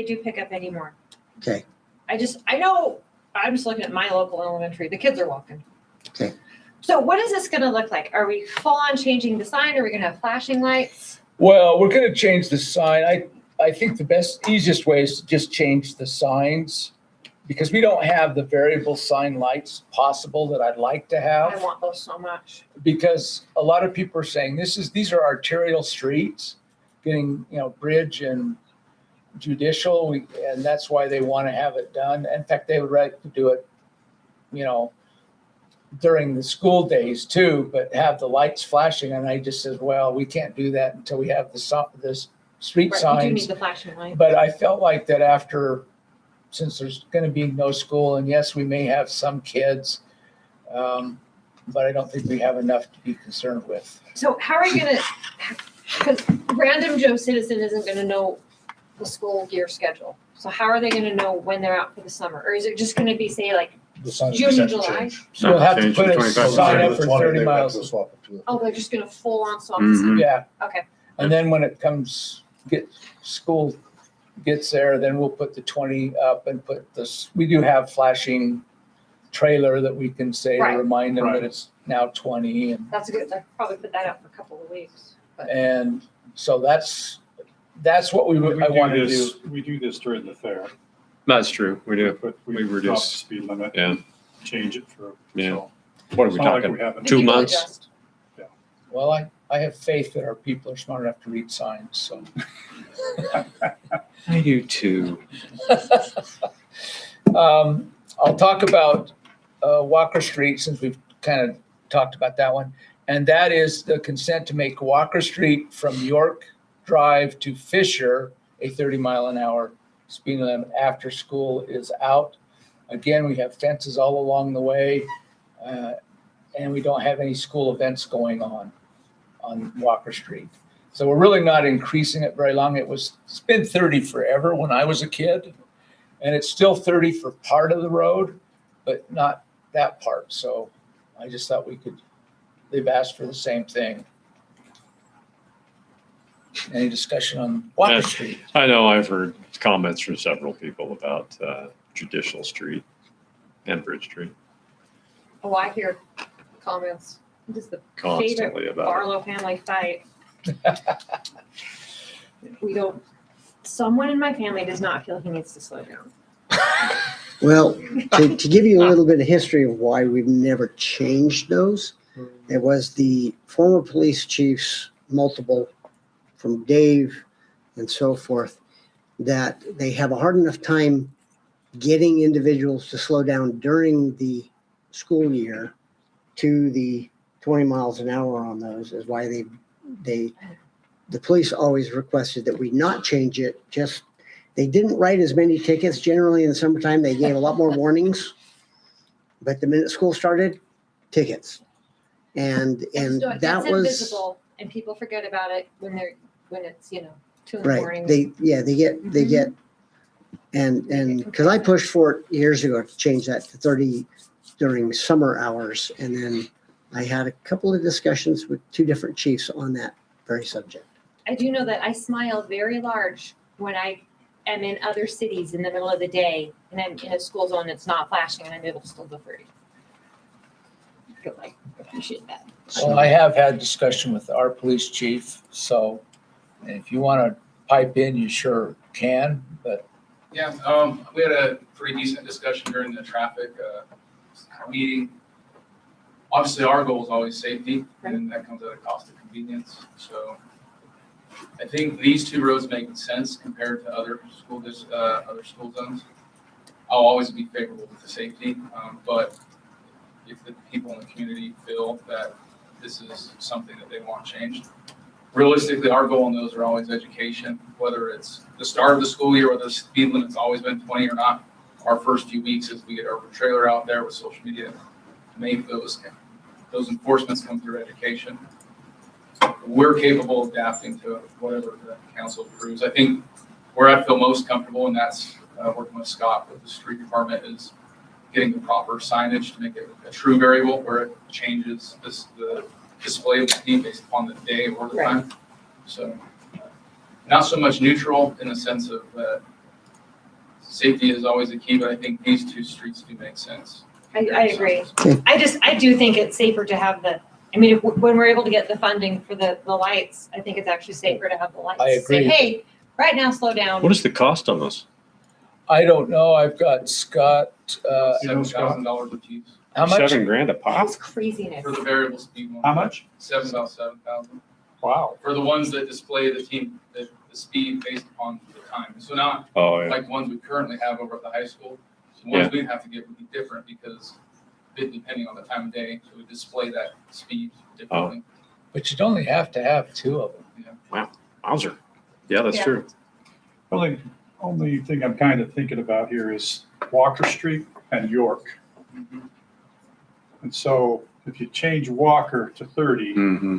do pick up anymore. Okay. I know, I'm just looking at my local elementary, the kids are walking. Okay. So what is this gonna look like? Are we full on changing the sign? Are we gonna have flashing lights? Well, we're gonna change the sign. I think the easiest way is to just change the signs, because we don't have the variable sign lights possible that I'd like to I have. want those so much. Because a lot of people are saying these are arterial streets, getting, bridge and judicial, and that's why they want to have it done. In fact, they would like to do it, during the school days too, but have the lights flashing. And I just said, well, we can't do that until we have the street Right, you do need signs. the flashing light. But I felt like that since there's going to be no school, and yes, we may have some kids, but I don't think we have enough to be concerned with. So how are you gonna, because random Joe citizen isn't gonna know the school year schedule. So how are they gonna know when they're out for the summer? Or is it just gonna be, say, like, The sign June is and set to July? change. So we'll have to Change put to a 25%. sign up The for 20, 30 they would have miles. to swap it to the- oh, they're just gonna full on swap? Mhm. Yeah. Okay, And then when it school gets there, then we'll put the 20 up and put this, we do have flashing trailer that we can say to Right. remind them that Right. it's now 20. that's good. I'll probably put that out for a couple of weeks. But And so that's what I want to do. We do this during the fair, That's true. We do. but We we drop the reduce. speed limit, Yeah. change it for, Yeah. so. What are It's we not like talking? we haven't. 2 people months? adjust. Well, I have faith that our people are smart enough to read signs, so. I do too. I'll talk about Walker Street, since we've kind of talked about that one. And that is the consent to make Walker Street from York Drive to Fisher a 30-mile-an-hour speed limit after school is out. Again, we have fences all along the way, and we don't have any school events going on Walker Street. So we're really not increasing it very long. It's been 30 forever when I was a kid. And it's still 30 for part of the road, but not that part. So I just thought they've asked for the same thing. Any discussion on Walker Yeah. Street? I know I've heard comments from several people about Judicial Street and Bridge Street Oh, I hear comments. This is the constantly favorite about Barlow family fight. Someone in my family does not feel he needs to slow down. Well, to give you a little bit of history of why we've never changed those, it was the former police chiefs, multiple, from Dave and so forth, that they have a hard enough time getting individuals to slow down during the school year to the 20 miles an hour on those, is why the police always requested that we not change it. Just, they didn't write as many tickets. Generally in the summertime, they gave a lot more warnings. But the minute school started, tickets. And So it that gets was, invisible and people forget about it when it's, 2 in the right. morning. They get And because I pushed for it years ago to change that to 30 during summer hours. And then I had a couple of discussions with two different chiefs on that very subject. I do know that I smile very large when I am in other cities in the middle of the day and I'm in a school zone that's not flashing and I'm able to still go 30. I appreciate that. Well, I have had discussion with our police chief, so if you want to pipe in, you sure can, but Yeah, we had a pretty decent discussion during the traffic meeting. Obviously, our goal is always safety, and that comes at a cost of convenience. So I think these two roads make sense compared to other school zones. I'll always be favorable with the safety, but if the people in the community feel that this is something that they want changed, realistically, our goal in those are always education, whether it's the start of the school year, whether the speed limit's always been 20 or not. Our first few weeks as we get our trailer out there with social media, make those enforcements come through education. We're capable of adapting to whatever the council approves. I think where I feel most comfortable, and that's working with Scott with the street department, is getting the proper signage to make it a true variable where it changes the display of the speed based upon the day or the time. So not so much neutral in the sense of safety is always a key, but I think these two streets do make sense. I agree. I do think it's safer to have when we're able to get the funding for the lights, I think it's actually safer to have the lights. I agree. Say, hey, right now, slow down. What is the cost on this? I don't know. I've got Scott, $7,000 a piece how much? $7,000 a pop? That's craziness. for the variable speed one. How much? About 7,000. Wow. For the ones that display the speed based upon the time. So not Oh, yeah. like the ones we currently have over at the high school. The ones we'd have to get would be different because depending on the time of day, so we display that speed differently. But you'd only have to have two of them. Wowzer. Yeah, that's Yeah. true. Only thing I'm kind of thinking about here is Walker Street and York. And so if you change Walker to 30, Mm-hmm.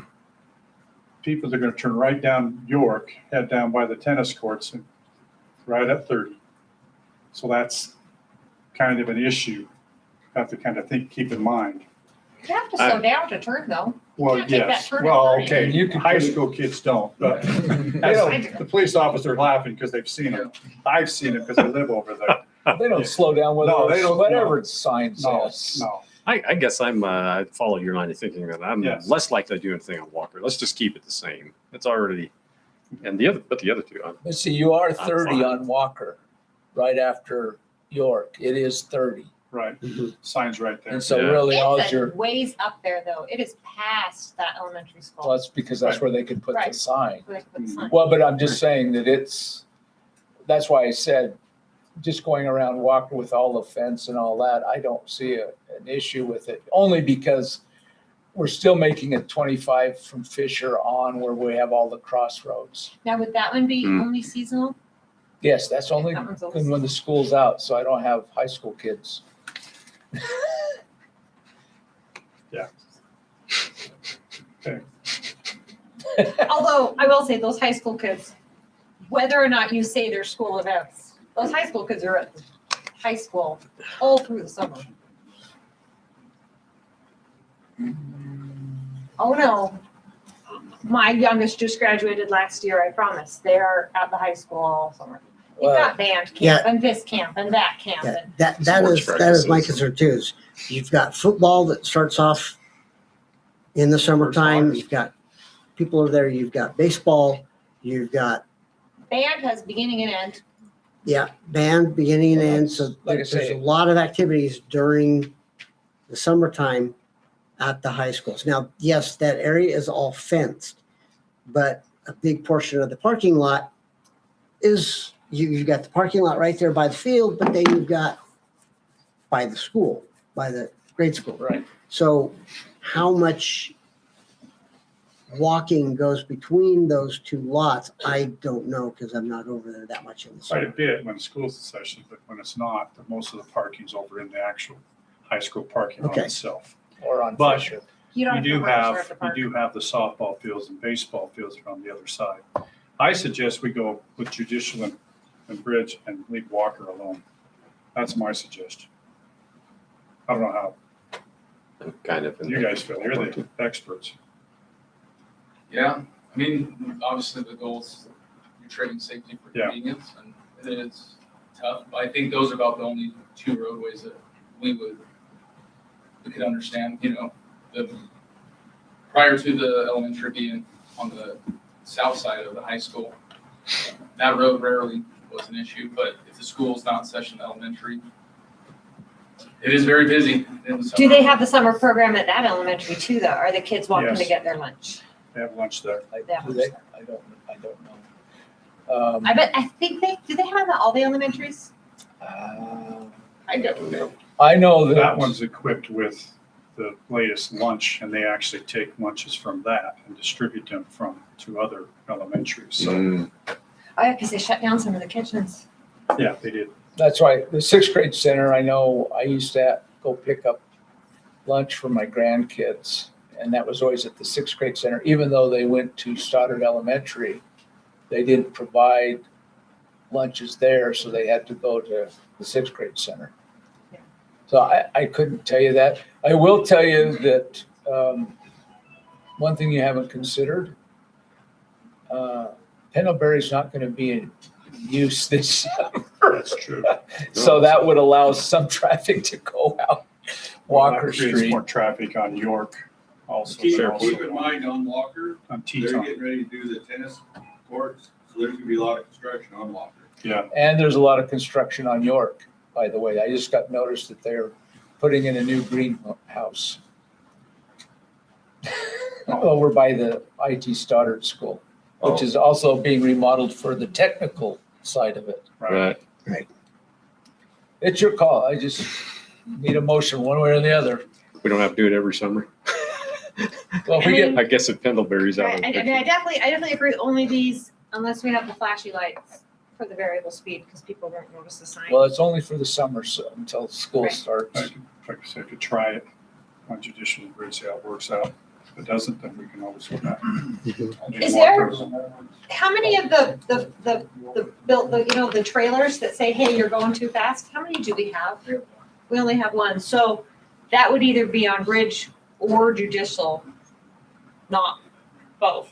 people are going to turn right down York, head down by the tennis courts and right at 30. So that's kind of an issue. Have to kind of keep in mind. You have to slow down to turn though. Well, can't take that yes. turn Well, at 30. okay. You can High put it- school kids don't, but the police officer laughing because they've seen it. I've seen it because I live over there. They don't slow down No, they don't. whatever sign No, says. no. I guess I follow your line of thinking that I'm Yes. less likely to do anything on Walker. Let's just keep it the same. It's already, and the other two, But see, you are 30 fine. on Walker, right after York. It is 30. Right. Signs right there. And so Yeah. really all It's a your, ways up there though. It is past that elementary school. well, that's because that's where they could put the Right. sign. Where they put the sign. Well, but I'm just saying that that's why I said, just going around Walker with all the fence and all that, I don't see an issue with it. Only because we're still making it 25 from Fisher on where we have all the crossroads. Now, would that one be Hmm. only seasonal? Yes, that's only That one's good when the school's out, so I don't have high school kids. Although I will say those high school kids, whether or not you say they're school events, those high school kids are at the high school all through the summer. Oh no. My youngest just graduated last year, I promise. They are at the high school all summer. You've got band camp and this camp and that camp. Yeah, And that Sports is my practices. concern too, is you've got football that starts off in the summertime, you've got, people are there, you've got baseball, you've got, band has beginning and end. band beginning and end, so Like I there's say- a lot of activities during the summertime at the high schools. Now, yes, that area is all fenced, but a big portion of the parking lot is, you've got the parking lot right there by the field, but then you've got by the school, by the grade school. Right. So how much walking goes between those two lots, I don't know, because I'm not over there that much in the Quite a summer. bit when school's in session, but when it's not, most of the parking's over in the actual high school parking lot Okay. itself. Or on But- Fisher. You don't You have do to park have, at the park. you do have the softball fields and baseball fields are on the other side. I suggest we go with judicial and and Bridge and leave Walker alone. That's my suggestion. I don't know how I'm kind of. in you the- guys feel. You're the experts. Yeah, I mean, obviously the goal is you're trading safety for Yeah. convenience, and it is tough. I think those are about the only two roadways that we could understand, prior to the elementary being on the south side of the high school. That road rarely was an issue, but if the school's not in session elementary, it is very busy in the summer. Do they have the summer program at that elementary too, though? Are the kids walking to Yes. get their lunch? They have lunch there. Yeah. Do they? I don't know. I think do they have that all the elementaries? I don't know. I know that. That one's equipped with the latest lunch, and they actually take lunches from that and distribute them to other elementaries. So, Mm, Oh, yeah, because they shut down some of the kitchens. yeah, they did. That's right. The sixth grade center, I know I used to go pick up lunch for my grandkids. And that was always at the sixth grade center, even though they went to Stoddard Elementary, they didn't provide lunches there, so they had to go to the sixth grade center. Yeah. So I couldn't tell you that. I will tell you that one thing you haven't considered, Pendelbury's not going to be in use this summer. That's true. So that would allow some traffic to go out Walker That creates Street. more traffic on York also. Keep so keep in mind on Walker, On they're Teton. getting ready to do the tennis courts, so there's gonna be a lot of construction on Walker. Yeah, And there's a lot of construction on York, by the way. I just got noticed that they're putting in a new greenhouse over by the IT Stoddard School, which is also being remodeled for the technical side of it. right. right. It's your call. I just need a motion one way or the other. We don't have to do it every summer. Well, if we get, I guess if Pendelbury's out. Right, of the I picture. definitely agree, only these, unless we have the flashy lights for the variable speed, because people won't notice the sign. well, it's only for the summer, so until school Right. starts. Like I said, could try it on Judicial and Bridge, see how it works out. If it doesn't, then we can always go back. Is there- How many of the built, the trailers that say, hey, you're going too fast, how many do we have? We only have one, so that would either be on Bridge or Judicial, not both.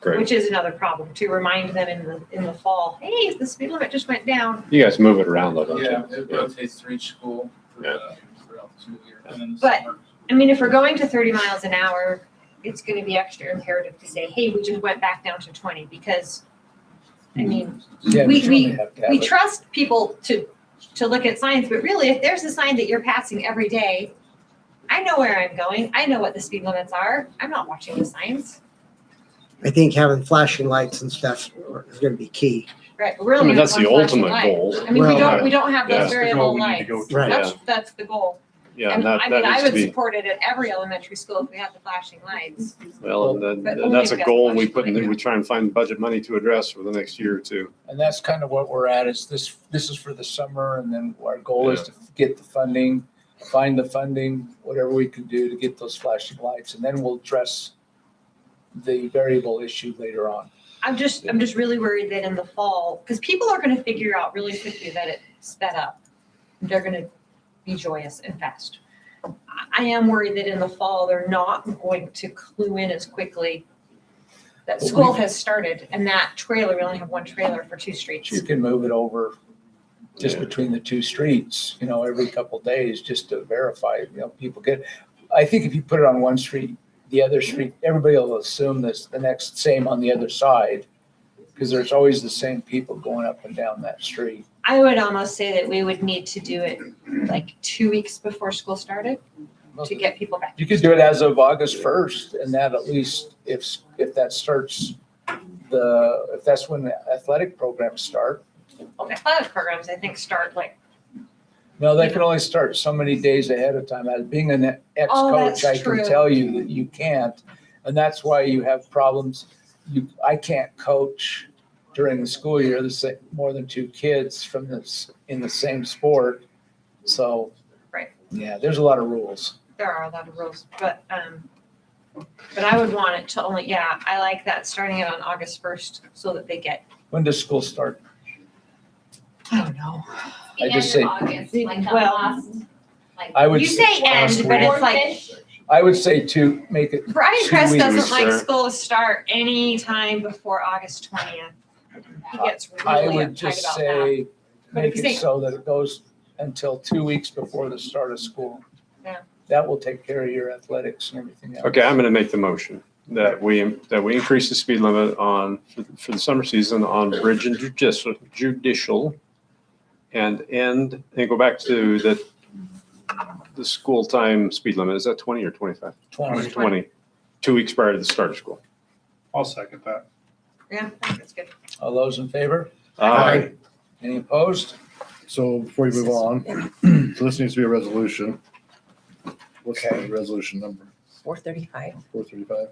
Great. Which is another problem, to remind them in the fall, hey, the speed limit just went down. You guys move it around though, don't you? Yeah, it rotates through each school Yeah. throughout the school year. And then the But- summer. I mean, if we're going to 30 miles an hour, it's gonna be extra imperative to say, hey, we just went back down to 20, because, I mean, Yeah, we- certainly have to have we it. trust people to look at signs, but really, if there's a sign that you're passing every day, I know where I'm going, I know what the speed limits are, I'm not watching the signs. I think having flashing lights and stuff is gonna be key. Right, but we're I only mean, that's have the one flashing ultimate light. goal. I mean, Well, we don't have yeah. those That's the goal variable we need to lights. go to. Right. That's the goal. Yeah, And and I mean, that I needs would to be, support it at every elementary school if we had the flashing lights. well, and But then, only that's if a we have goal we flashing put in, light. we try and find budget money to address for the next year or two. And that's kind of what we're at, is this is for the summer, and then our goal is to get the funding, find the funding, whatever we can do to get those flashing lights, and then we'll address the variable issue later on. I'm just really worried that in the fall, because people are gonna figure out really quickly that it sped up. They're gonna be joyous and fast. I am worried that in the fall, they're not going to clue in as quickly that Well, school has started, and that trailer, we only have one trailer for 2 streets. You can move it over just Yeah. between the two streets, every couple of days, just to verify, people get, I think if you put it on one street, the other street, everybody will assume this, the next same on the other side, because there's always the same people going up and down that street. I would almost say that we would need to do it like 2 weeks before school started to get people back. You could do it as of August 1st, and that at least, if that starts if that's when the athletic programs start. Well, athletic programs, I think, start like, No, they can only start so many days ahead of time. As being an ex-coach, that's I can true. tell you that you can't. And that's why you have problems. I can't coach during the school year, more than 2 kids in the same sport. So. Right. Yeah, there's a lot of rules. there are a lot of rules, but I would want it to only, I like that, starting it on August 1st so that they get, When does school start? I don't know. I just say- August, like the Well, last, like. I would You say last end, but week. it's like, I would say to make it Brian 2 Crest weeks. doesn't like there. school to start any time before August 20th. He gets I really would uptight just about that. say, But make if you it say- so that it goes until 2 weeks before the start of school. Yeah. That will take care of your athletics and everything else. Okay, I'm gonna make the motion that we increase the speed limit for the summer season on Bridge and Judicial and go back to the school time speed limit. Is that 20 or 25? 20. 20, 2 weeks prior to the start of school. I'll second that. Yeah, I think that's good. All those in favor? Aye. Any opposed? So before you move on, so this needs to be a resolution. What's the Okay. resolution number? 435. 435?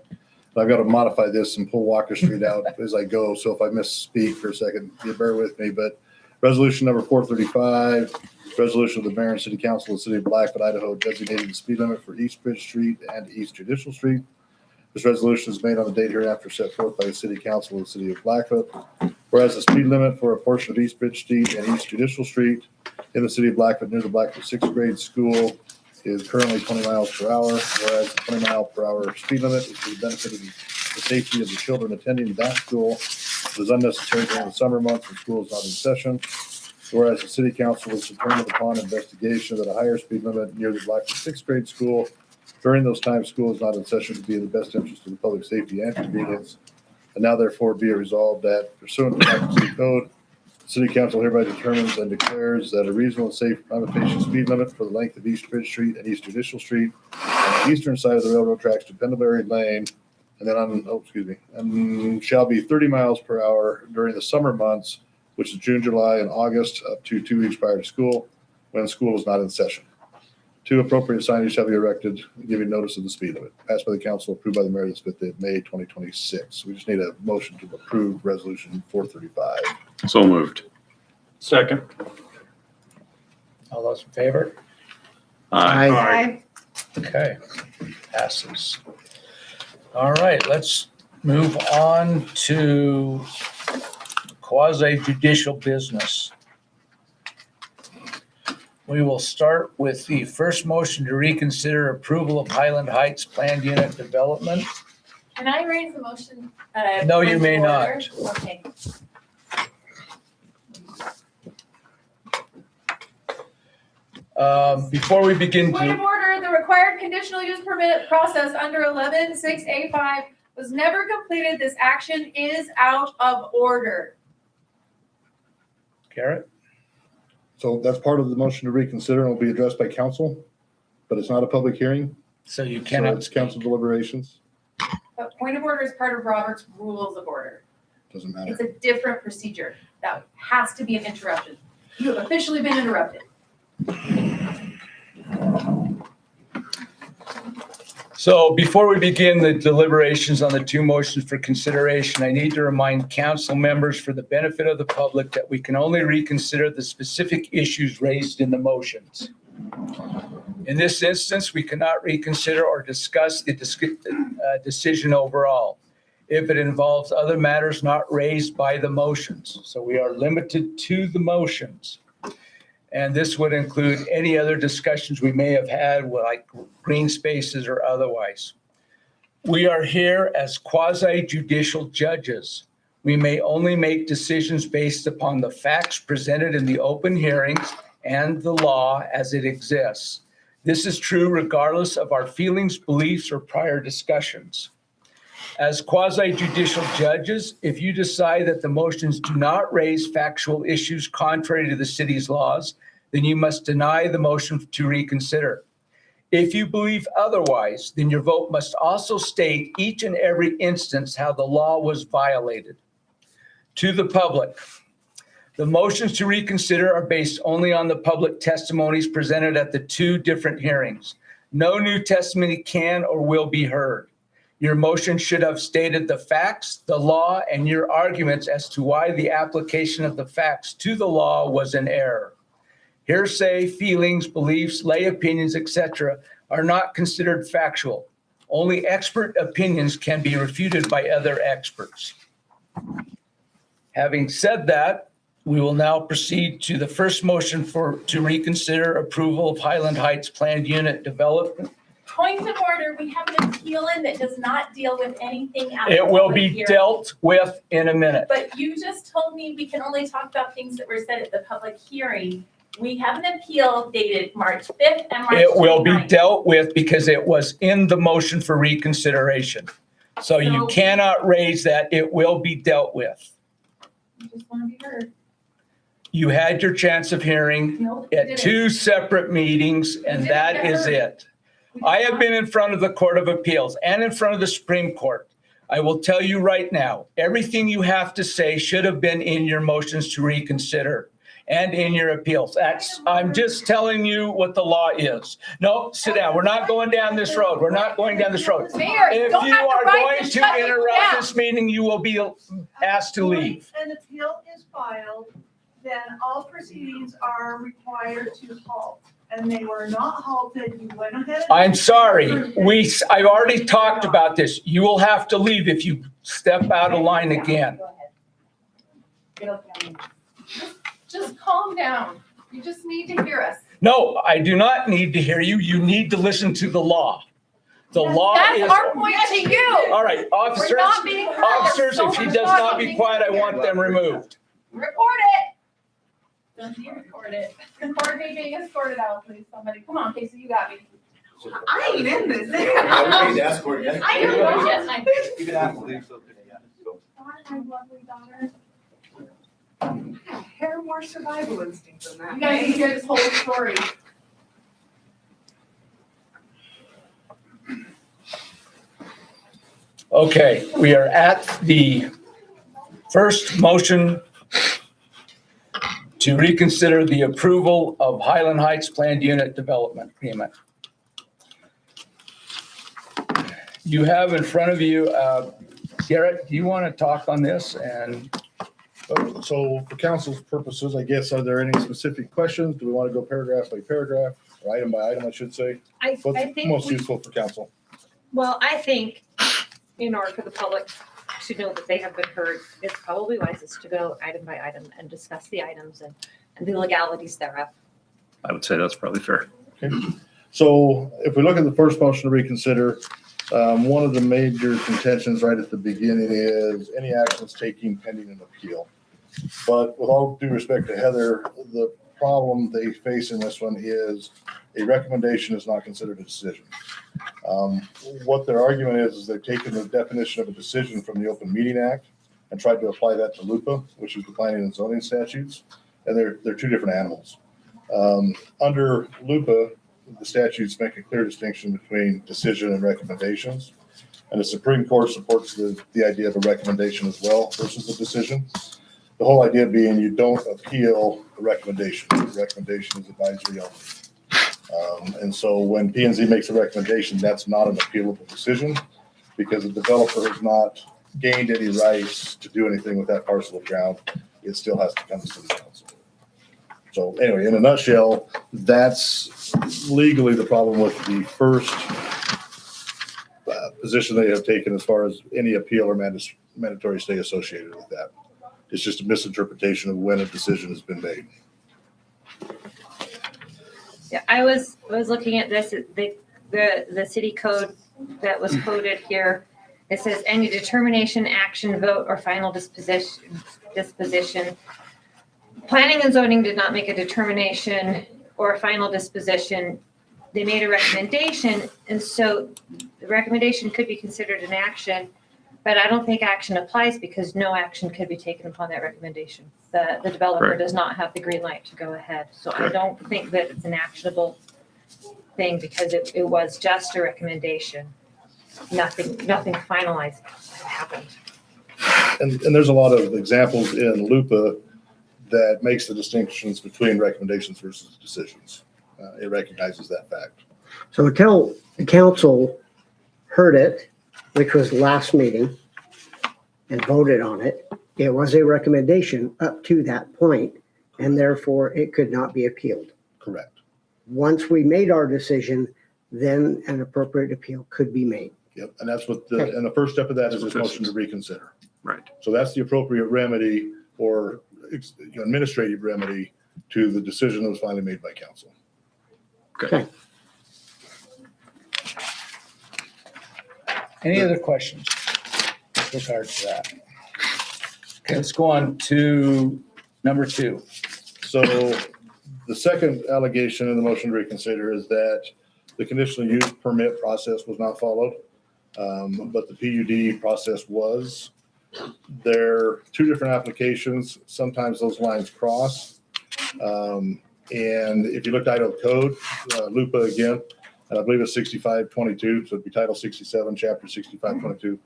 I've got to modify this and pull Walker Street out as I go, so if I misspeak for a second, you bear with me, but resolution number 435, resolution of the mayor and city council of the city of Blackfoot, Idaho, designating the speed limit for East Bridge Street and East Judicial Street. This resolution is made on the date hereafter set forth by the city council of the city of Blackfoot. Whereas the speed limit for a portion of East Bridge Street and East Judicial Street in the city of Blackfoot near the Blackfoot sixth grade school is currently 20 miles per hour, whereas the 20 mile per hour speed limit is for the benefit of the safety of the children attending that school. It is unnecessary during the summer months when school is not in session. Whereas the city council has determined upon investigation that a higher speed limit near the Blackfoot sixth grade school during those times school is not in session to be in the best interest of the public safety and convenience. And now therefore be it resolved that pursuant to Blackfoot City Code, the city council hereby determines and declares that a reasonable and safe prima facie speed limit for the length of East Bridge Street and East Judicial Street on the eastern side of the railroad tracks to Pendelbury Lane, and then shall be 30 miles per hour during the summer months, which is June, July, and August, up to 2 weeks prior to school, when school is not in session. 2 appropriate signage shall be erected, giving notice of the speed limit. Passed by the council, approved by the mayor this 5th day of May, 2026. We just need a motion to approve resolution 435. So moved. Second. All those in favor? Aye. Okay, passes. All right, let's move on to quasi judicial business. We will start with the first motion to reconsider approval of Highland Heights planned unit development. Can I raise the motion? No, you may order? not. Okay. Before we begin Point of to, order, the required conditional use permit process under 11-6A5 was never completed. This action is out of order. Garrett, So that's part of the motion to reconsider and will be addressed by council, but it's not a public hearing. so you So cannot it's council deliberations. But point of order is part of Robert's Rules of Order. Doesn't matter. It's a different procedure. That has to be an interruption. You have officially been interrupted. So before we begin the deliberations on the 2 motions for consideration, I need to remind council members for the benefit of the public that we can only reconsider the specific issues raised in the motions. In this instance, we cannot reconsider or discuss the decision overall if it involves other matters not raised by the motions. So we are limited to the motions. And this would include any other discussions we may have had, like green spaces or otherwise. We are here as quasi-judicial judges. We may only make decisions based upon the facts presented in the open hearings and the law as it exists. This is true regardless of our feelings, beliefs, or prior discussions. As quasi-judicial judges, if you decide that the motions do not raise factual issues contrary to the city's laws, then you must deny the motion to reconsider. If you believe otherwise, then your vote must also state each and every instance how the law was violated. To the public, the motions to reconsider are based only on the public testimonies presented at the 2 different hearings. No new testimony can or will be heard. Your motion should have stated the facts, the law, and your arguments as to why the application of the facts to the law was an error. Hearsay, feelings, beliefs, lay opinions, etc., are not considered factual. Only expert opinions can be refuted by other experts. Having said that, We will now proceed to the first motion to reconsider approval of Highland Heights Planned Unit Development. Point of order, we have an appeal in that does not deal with anything else. It will be dealt with in a minute. But you just told me we can only talk about things that were said at the public hearing. We have an appeal dated March 5th and March 29th. It will be dealt with because it was in the motion for reconsideration. So you So- cannot raise that. It will be dealt with. I just want to be heard. You had your chance of hearing No, you at didn't. 2 separate meetings, and didn't that get is heard. it. We I did have not- been in front of the Court of Appeals and in front of the Supreme Court. I will tell you right now, everything you have to say should have been in your motions to reconsider and in your appeals. I'm just telling you what the law is. No, sit down. We're not going down this road. We're not going down this road. Mayor, you If don't you have the are right going to to shut people interrupt down. this meeting, you will be asked to leave. Once an appeal is filed, then all proceedings are required to halt. And they were not halted. You went ahead. I'm sorry. I've already talked about this. You will have to leave if you step out of line again. Go ahead. Get up down. Just calm down. You just need to hear us. No, I do not need to hear you. You need to listen to the law. The law is. That's our point to you. All right, officers, We're not being heard. officers, if she Someone's does not talking. be quiet, I want them removed. Record it. Don't you record it. Record me being escorted out, please, somebody. Come on, Casey, you got me. I ain't in this. I would need to ask for it again. I know, yes, I. You can ask to leave, so, yeah. My lovely daughter. Hair more survival instinct than that. You guys need to hear this whole story. Okay, we are at the first motion to reconsider the approval of Highland Heights Planned Unit Development Agreement. You have in front of you, Garrett, do you want to talk on this? And So for council's purposes, I guess, are there any specific questions? Do we want to go paragraph by paragraph or item by item, I should say? I What's think, most useful for council? well, I think in order for the public to know that they have been heard, it's probably wisest to go item by item and discuss the items and the legalities thereof. I would say that's probably fair. So if we look at the first motion to reconsider, one of the major contentions right at the beginning is any actions taken pending an appeal. But with all due respect to Heather, the problem they face in this one is a recommendation is not considered a decision. What their argument is they've taken the definition of a decision from the Open Meeting Act and tried to apply that to LUPA, which is the planning and zoning statutes, and they're two different animals. Under LUPA, the statutes make a clear distinction between decision and recommendations. And the Supreme Court supports the idea of a recommendation as well versus a decision. The whole idea being you don't appeal a recommendation. The recommendation is advisory only. And so when P&Z makes a recommendation, that's not an appealable decision because the developer has not gained any rights to do anything with that parcel of ground. It still has to come to city council. So anyway, in a nutshell, that's legally the problem with the first position they have taken as far as any appeal or mandatory stay associated with that. It's just a misinterpretation of when a decision has been made. Yeah, I was looking at this, the city code that was quoted here. It says any determination, action, vote, or final disposition. Planning and zoning did not make a determination or a final disposition. They made a recommendation, and so the recommendation could be considered an action, but I don't think action applies because no action could be taken upon that recommendation. The developer Correct. does not have the green light to go ahead. So I Correct. don't think that it's an actionable thing because it was just a recommendation. Nothing finalized happened. And there's a lot of examples in LUPA that makes the distinctions between recommendations versus decisions. It recognizes that fact. So until the council heard it, which was last meeting, and voted on it, it was a recommendation up to that point, and therefore it could not be appealed. Correct. Once we made our decision, then an appropriate appeal could be made. Yep. And that's what and the first step of that is this motion to reconsider. Right. So that's the appropriate remedy or administrative remedy to the decision that was finally made by council. Okay. Any other questions with regard to that? Okay, let's go on to number 2. So the second allegation in the motion to reconsider is that the conditional use permit process was not followed, but the PUD process was. There are 2 different applications. Sometimes those lines cross. And if you look at Idaho code, LUPA again, and I believe it's 6522, so it'd be Title 67, Chapter 6522.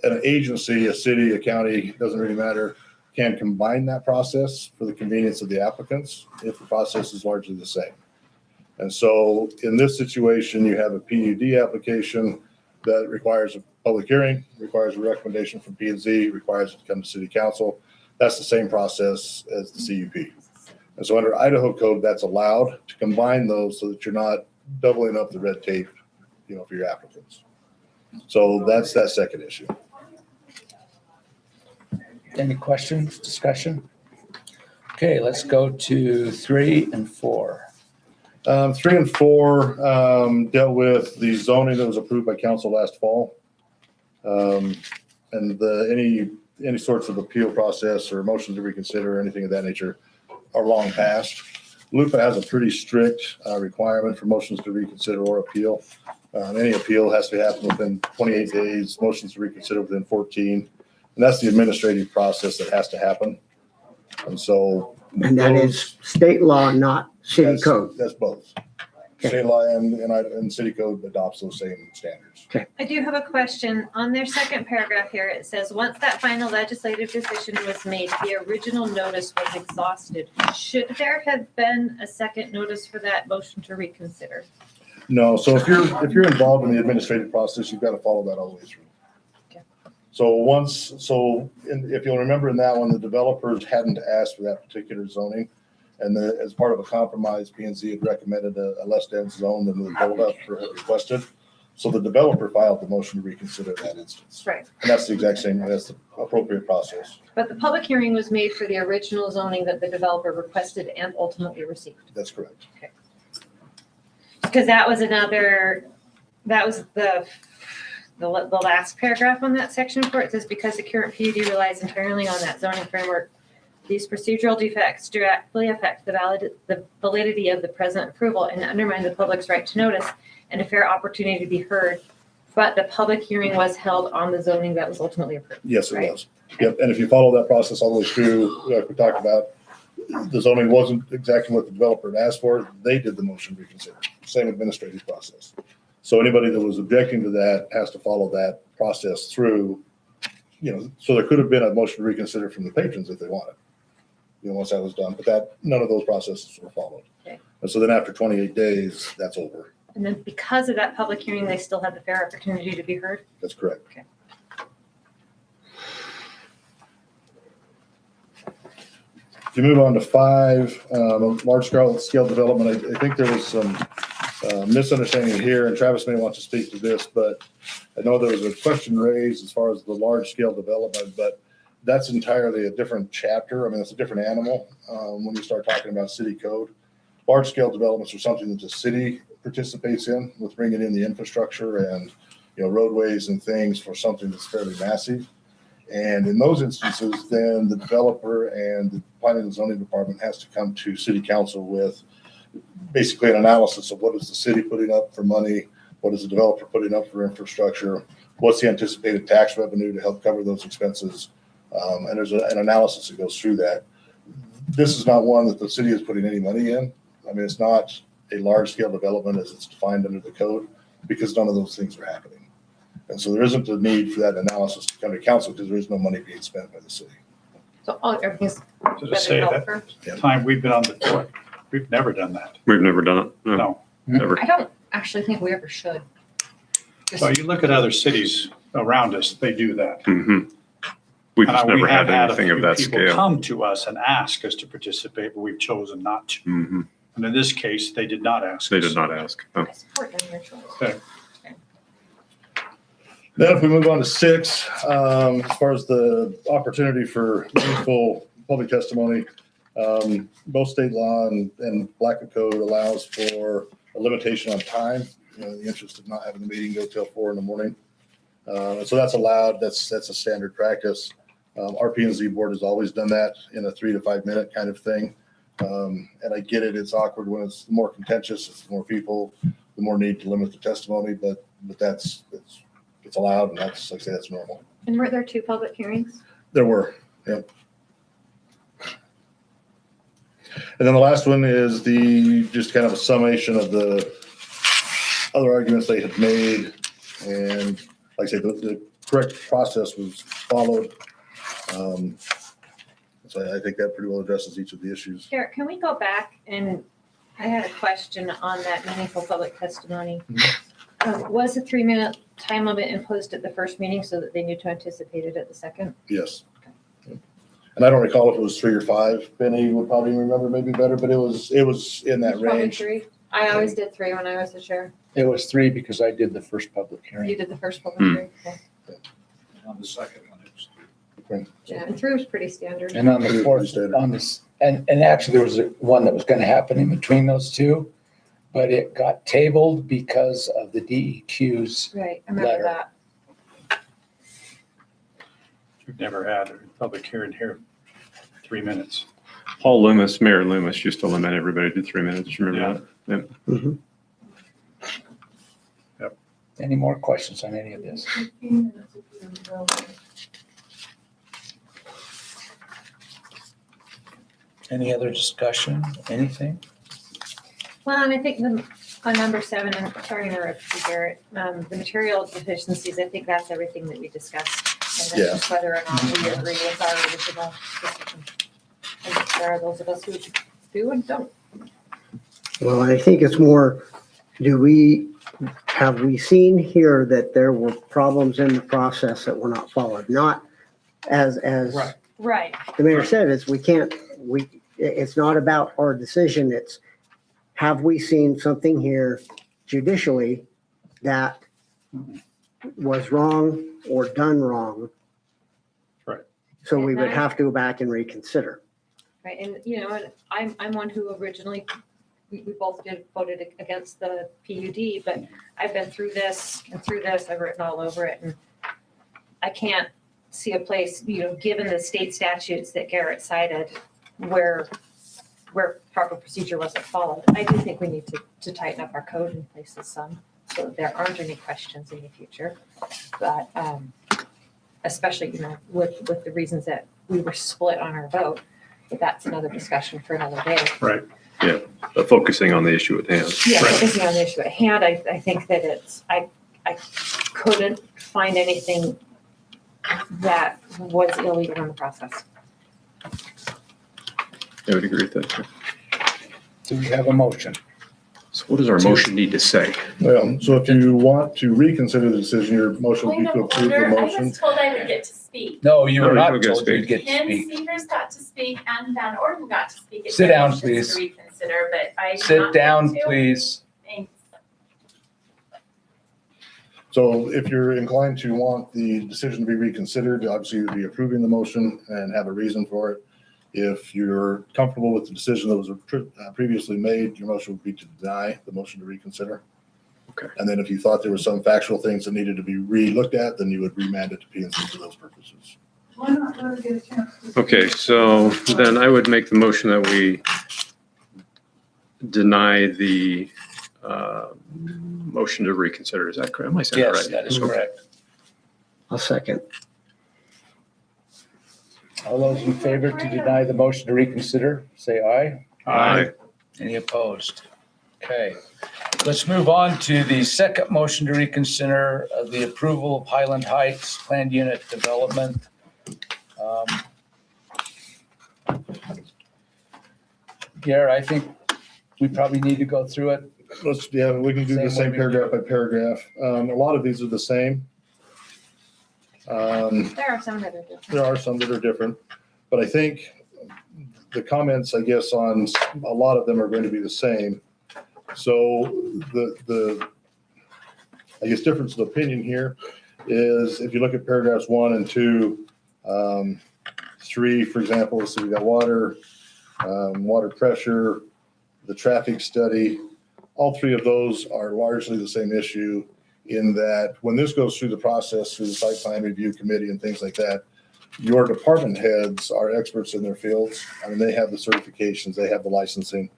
An agency, a city, a county, doesn't really matter, can combine that process for the convenience of the applicants if the process is largely the same. And so in this situation, you have a PUD application that requires a public hearing, requires a recommendation from P&Z, requires it to come to city council. That's the same process as the CUP. And so under Idaho code, that's allowed to combine those so that you're not doubling up the red tape, for your applicants. So that's that second issue. Any questions, discussion? Okay, let's go to 3 and 4. 3 and 4 dealt with the zoning that was approved by council last fall. And any sorts of appeal process or motions to reconsider or anything of that nature are long past. LUPA has a pretty strict requirement for motions to reconsider or appeal. Any appeal has to happen within 28 days, motions to reconsider within 14. And that's the administrative process that has to happen. And so. And that is state law, not city code. That's both. State law and city code adopts those same standards. I do have a question. On their second paragraph here, it says, once that final legislative decision was made, the original notice was exhausted. Should there have been a second notice for that motion to reconsider? No, so if you're involved in the administrative process, you've got to follow that all the way through. Okay. If you'll remember in that one, the developers hadn't asked for that particular zoning. And as part of a compromise, P&Z had recommended a less dense zone than the developer had requested. So the developer filed the motion to reconsider that instance. Right. And that's the exact same, that's the appropriate process. But the public hearing was made for the original zoning that the developer requested and ultimately received. That's correct. Okay. Because that was the last paragraph on that section where it says, because the current PUD relies entirely on that zoning framework, these procedural defects directly affect the validity of the present approval and undermine the public's right to notice and a fair opportunity to be heard. But the public hearing was held on the zoning that was ultimately approved. Yes, it right? was. Yep, and if you follow that process all the way through, like we talked about, the zoning wasn't exactly what the developer had asked for. They did the motion to reconsider. Same administrative process. So anybody that was objecting to that has to follow that process through, so there could have been a motion to reconsider from the patrons if they wanted, once that was done, but none of those processes were followed. Okay. And so then after 28 days, that's over. And then because of that public hearing, they still had the fair opportunity to be heard? That's correct. Okay. If you move on to 5, large scale development, I think there was some misunderstanding here, and Travis may want to speak to this, but I know there was a question raised as far as the large scale development, but that's entirely a different chapter. I mean, it's a different animal when you start talking about city code. Large scale developments are something that the city participates in with bringing in the infrastructure and roadways and things for something that's fairly massive. And in those instances, then the developer and the planning and zoning department has to come to city council with basically an analysis of what is the city putting up for money, what is the developer putting up for infrastructure, what's the anticipated tax revenue to help cover those expenses. And there's an analysis that goes through that. This is not one that the city is putting any money in. I mean, it's not a large scale development as it's defined under the code because none of those things are happening. And so there isn't a need for that analysis to come to council because there is no money being spent by the city. So everything's So to say that time we've been on the board, we've never done that. We've never done it. No. Never. I don't actually think we ever should. So you look at other cities around us, they do that. Mm-hmm. We've just And never we have had anything a of few that people scale. come to us and ask us to participate, but we've chosen not to. Mm-hmm. And in this case, they did not ask. They us. did not ask. Oh. I support them in their choice. Okay. Then if we move on to 6, as far as the opportunity for meaningful public testimony. Both state law and Blackfoot code allows for a limitation on time, in the interest of not having the meeting go till 4 a.m. So that's allowed. That's a standard practice. Our P&Z board has always done that in a 3 to 5 minute kind of thing. And I get it. It's awkward when it's more contentious. It's more people, the more need to limit the testimony, but it's allowed, and that's, like I say, that's normal. And were there 2 public hearings? There were, yep. And then the last one is just kind of a summation of the other arguments they had made. And like I say, the correct process was followed. So I think that pretty well addresses each of the issues. Garrett, can we go back? And I had a question on that meaningful public testimony. Was a 3-minute time limit imposed at the first meeting so that they knew to anticipate it at the second? Yes. And I don't recall if it was 3 or 5. Benny would probably remember maybe better, but it was in that Probably range. 3. I always did 3 when I was the chair. It was 3 because I did the first public hearing. You did the first public hearing? Okay. On the second one, it was 3. Yeah, and 3 was pretty standard. And on the fourth, on this, and actually there was one that was going to happen in between those 2, but it got tabled because of the DEQ's. Right, I remember letter. that. We've never had a public hearing here, 3 minutes. Mayor Loomis used to limit everybody to 3 minutes. Remember that? Yep. Any more questions on any of this? Any other discussion, anything? Well, and I think on number 7, and sorry to interrupt you, Garrett, the material deficiencies, I think that's everything that we discussed. And that's just whether or not we agree with our original decision. And there are those of us who do and don't. Well, I think it's more, have we seen here that there were problems in the process that were not followed? Not as Right. the mayor said, it's not about our decision. It's, have we seen something here judicially that was wrong or done wrong? Right. So we would have to go back and reconsider. Right, and and I'm one who originally, we both voted against the PUD, but I've been through this and through this, I've written all over it, and I can't see a place, given the state statutes that Garrett cited, where proper procedure wasn't followed. I do think we need to tighten up our code in places some, so that there aren't any questions in the future. But especially, with the reasons that we were split on our vote, but that's another discussion for another day. Right. Yeah. But focusing on the issue at hand. Yeah, focusing on the issue at hand, I think that I couldn't find anything that was illegal in the process. I would agree with that. Too. Do we have a motion? So what does our motion need to say? Well, so if you want to reconsider the decision, your motion would be to approve the I motion. was told I would get to speak. No, you were No, you not don't get to told you'd speak. get to Ken speak. Severs got to speak and Van Orden got to speak. It Sit said down, motions please. To reconsider, but I did Sit not get down, to. please. Thanks. So if you're inclined to want the decision to be reconsidered, obviously you'd be approving the motion and have a reason for it. If you're comfortable with the decision that was previously made, your motion would be to deny the motion to reconsider. Okay. And then if you thought there were some factual things that needed to be re-looked at, then you would remand it to P&Z for those purposes. Why not let her get a chance to? Okay, so then I would make the motion that we deny the motion to reconsider. Is that correct? Am I saying that Yes, right? that is Okay. correct. I'll second. All those in favor to deny the motion to reconsider, say aye. Aye. Any opposed? Okay. Let's move on to the second motion to reconsider the approval of Highland Heights planned unit development. Gary, I think we probably need to go through it. We can do the Same same way we paragraph by paragraph. A lot of these are the same. There are some that are different. There are some that are different, but I think the comments, I guess, on a lot of them are going to be the same. So the I guess difference of opinion here is if you look at paragraphs 1 and 2, 3 three, for example, so we got water, water pressure, the traffic study. All three of those are largely the same issue in that when this goes through the process, through the site plan review committee and things like that, your department heads are experts in their fields. I mean, they have the certifications, they have the licensing.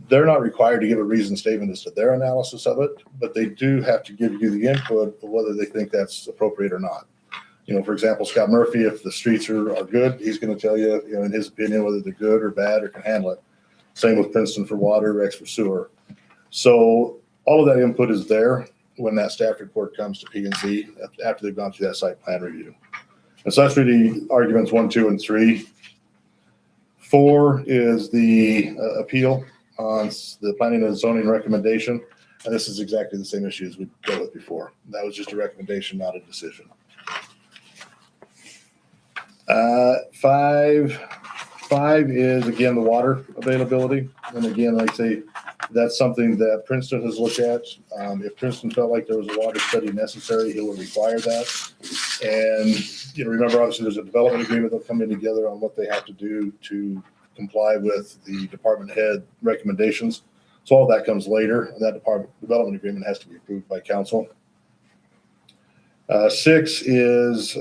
They're not required to give a reasoned statement as to their analysis of it, but they do have to give you the input of whether they think that's appropriate or not. You know, for example, Scott Murphy, if the streets are good, he's going to tell you, you know, in his opinion, whether they're good or bad or can handle it. Same with Princeton for water, Rex for sewer. So all of that input is there when that staff report comes to P&Z after they've gone through that site plan review. And so that's really arguments 1, 2, and 3. 4 is the appeal on the planning and zoning recommendation. And this is exactly the same issue as we dealt with before. That was just a recommendation, not a decision. 5 is, again, the water availability. And again, like I say, that's something that Princeton has looked at. If Princeton felt like there was a water study necessary, he would require that. And, you know, remember, obviously, there's a development agreement that's coming together on what they have to do to comply with the department head recommendations. So all that comes later, and that development agreement has to be approved by council. 6 is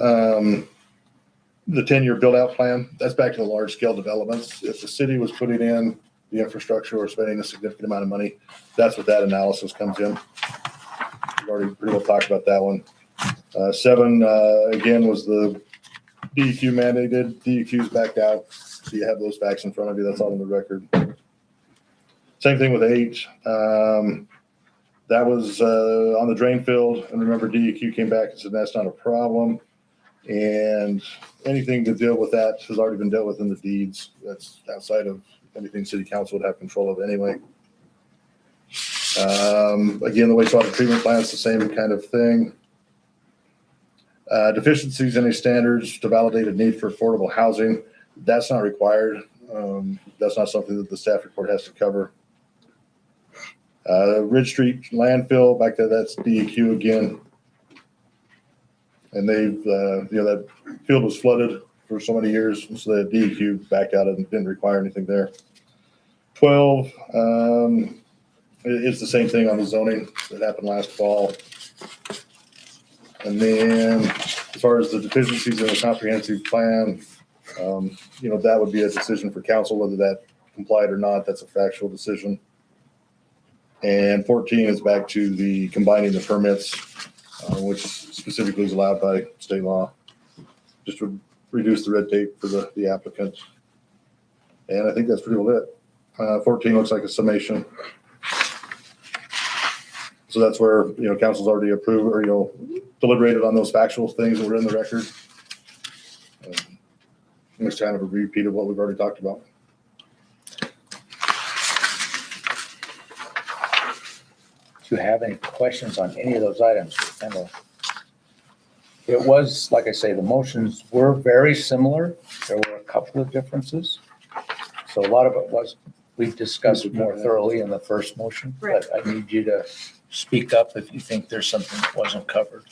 the 10-year build-out plan. That's back to the large-scale developments. If the city was putting in the infrastructure or spending a significant amount of money, that's what that analysis comes in. We've already pretty well talked about that one. 7, again, was the DEQ mandated. DEQ's backed out. So you have those facts in front of you. That's all in the record. Same thing with 8. That was on the drain field. And remember, DEQ came back and said, that's not a problem. And anything to deal with that has already been dealt with in the deeds. That's outside of anything city council would have control of anyway. Again, the wastewater treatment plant's the same kind of thing. Deficiencies in any standards to validate a need for affordable housing. That's not required. That's not something that the staff report has to cover. Ridge Street landfill, back to that's DEQ again. And they've, you know, that field was flooded for so many years, so the DEQ backed out and didn't require anything there. 12 is the same thing on the zoning that happened last fall. And then as far as the deficiencies in the comprehensive plan, you know, that would be a decision for council, whether that complied or not. That's a factual decision. And 14 is back to the combining the permits, which specifically is allowed by state law, just to reduce the red tape for the applicant. And I think that's pretty well it. 14 looks like a summation. So that's where, you know, council's already approved or, you know, deliberated on those factual things that were in the record. It's kind of a repeat of what we've already talked about. Do you have any questions on any of those items? It was, like I say, the motions were very similar. There were a couple of differences. So a lot of it was, we discussed more thoroughly in the first motion, but I need you to speak up if you think there's something that wasn't covered.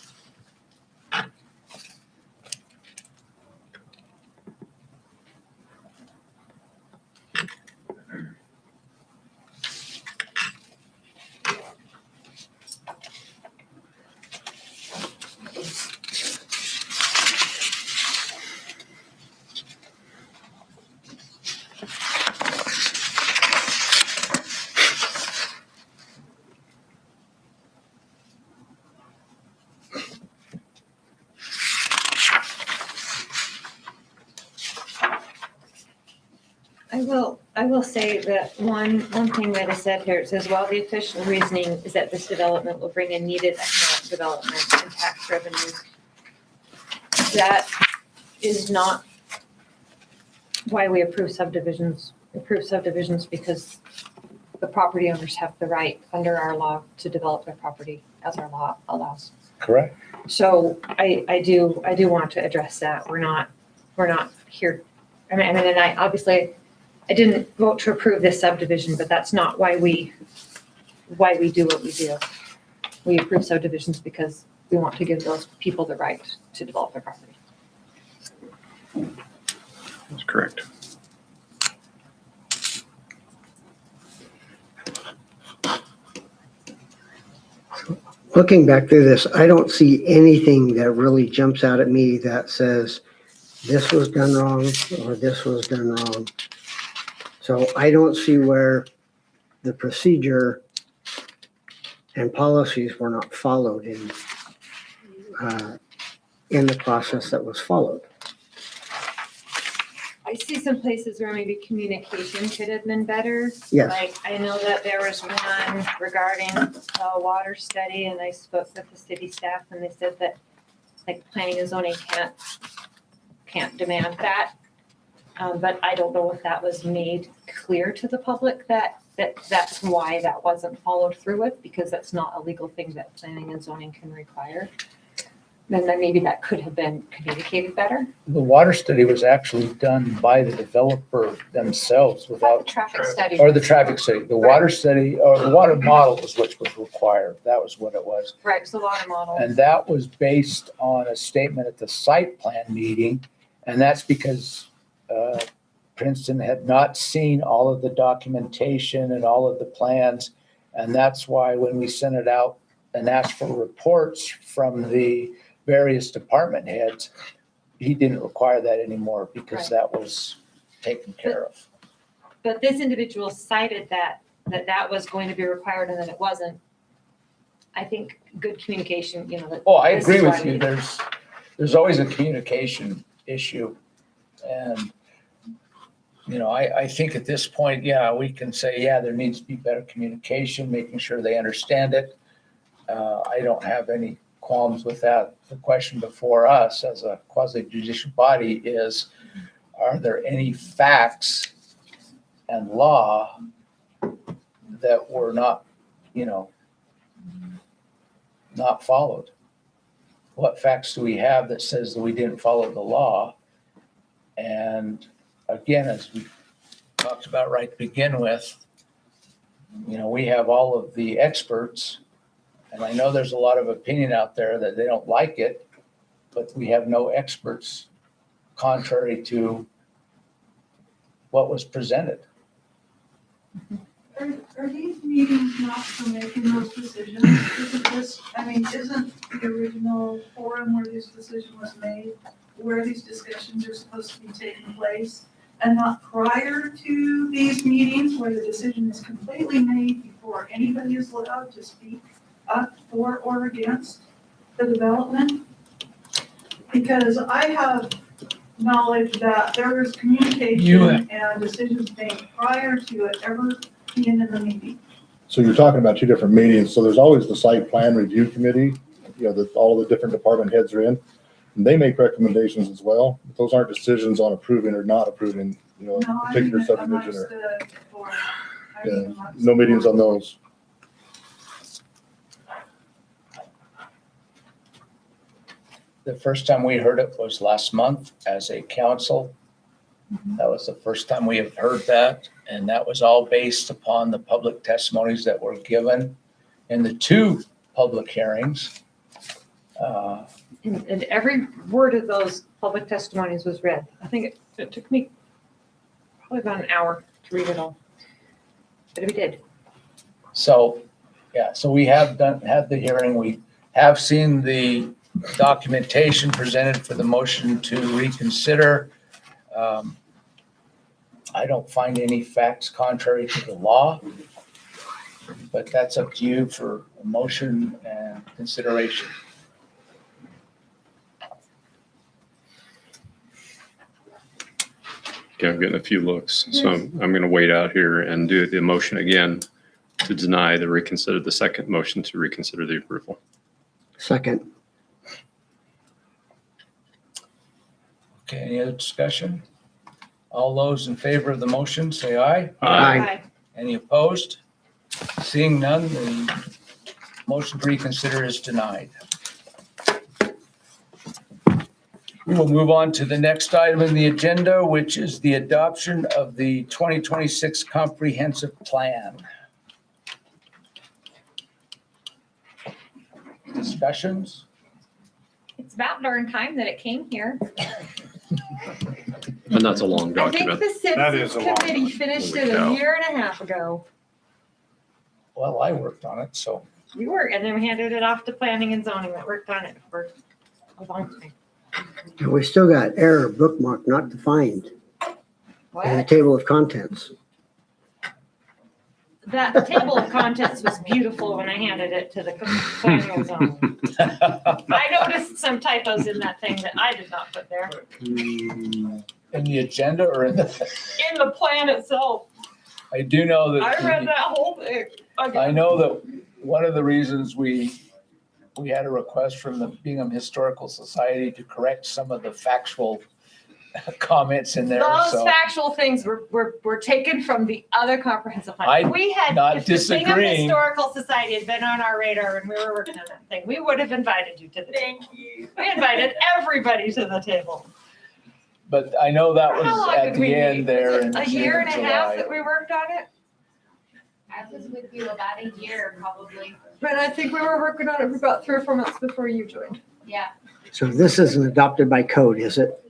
I will say that one thing that is said here, it says, while the official reasoning is that this development will bring in needed economic development and tax revenue, that is not why we approve subdivisions. We approve subdivisions because the property owners have the right under our law to develop their property as our law allows. Correct. So I do want to address that. We're not here. I mean, and I didn't vote to approve this subdivision, but that's not why we do what we do. We approve subdivisions because we want to give those people the right to develop their property. That's correct. Looking back through this, I don't see anything that really jumps out at me that says this was done wrong or this was done wrong. So I don't see where the procedure and policies were not followed in the process that was followed. I see some places where maybe communication could have been better. Yes. Like, I know that there was one regarding a water study, and I spoke with the city staff, and they said that, like, planning and zoning can't demand that. But I don't know if that was made clear to the public that's why that wasn't followed through with, because that's not a legal thing that planning and zoning can require. Then maybe that could have been communicated better. The water study was actually done by the developer themselves without, Traffic study. or the traffic study. The water study, or the water model was which was required. That was what it was. Right, so water model. And that was based on a statement at the site plan meeting. And that's because Princeton had not seen all of the documentation and all of the plans. And that's why when we sent it out and asked for reports from the various department heads, he didn't require that anymore because that was taken care of. But this individual cited that was going to be required and then it wasn't. I think good communication, that. Oh, I this agree is why with we you. need- There's always a communication issue. And, I think at this point, we can say, there needs to be better communication, making sure they understand it. I don't have any qualms with that. The question before us as a quasi-judicial body is, are there any facts and law that were not followed? What facts do we have that says that we didn't follow the law? And again, as we talked about right to begin with, we have all of the experts. And I know there's a lot of opinion out there that they don't like it, but we have no experts contrary to what was presented. Are these meetings not for making those decisions? Isn't the original forum where this decision was made, where these discussions are supposed to be taking place? And not prior to these meetings where the decision is completely made before anybody is allowed to speak up for or against the development? Because I have knowledge that there is communication and decisions made prior to it ever being in the meeting. So you're talking about two different meetings. So there's always the site plan review committee, that all the different department heads are in. And they make recommendations as well. But those aren't decisions on approving or not approving, a particular subdivision or. No meetings on those. The first time we heard it was last month as a council. That was the first time we have heard that. And that was all based upon the public testimonies that were given in the two public hearings. And every word of those public testimonies was read. I think it took me probably about an hour to read it all. But we did. So we have had the hearing. We have seen the documentation presented for the motion to reconsider. I don't find any facts contrary to the law, but that's up to you for a motion and consideration. Okay, I'm getting a few looks, so I'm going to wait out here and do the motion again to deny the second motion to reconsider the approval. Second. Okay, any other discussion? All those in favor of the motion, say aye. Aye. Any opposed? Seeing none, the motion to reconsider is denied. We will move on to the next item in the agenda, which is the adoption of the 2026 comprehensive plan. Discussions? It's about darn time that it came here. And that's a long I think document. the That is citizens a long committee finished Holy it cow. a year and a half ago. Well, I worked on it, so. You were, and then we handed it off to planning and zoning that worked on it for a long time. And we still got error bookmark not defined in the What? table of contents. That table of contents was beautiful when I handed it to the planning and zoning. I noticed some typos in that thing that I did not put there. In the agenda or in the, In the plan itself, I do know that. I read that whole thing. Okay. I know that one of the reasons we had a request from the Bingham Historical Society to correct some of the factual comments in there, Those so. factual things were taken from the other comprehensive plan. I'm We had, not if the Bingham disagreeing. Historical Society had been on our radar when we were working on that thing, we would have invited you to the table. Thank you. We invited everybody to the table. But I know that How was long at did we the meet? end there Was in it a June year or and a half July. that we worked on it? I was with you about a year, probably. But I think we were working on it for about 3 or 4 months before you joined. Yeah. So this isn't adopted by code, is it?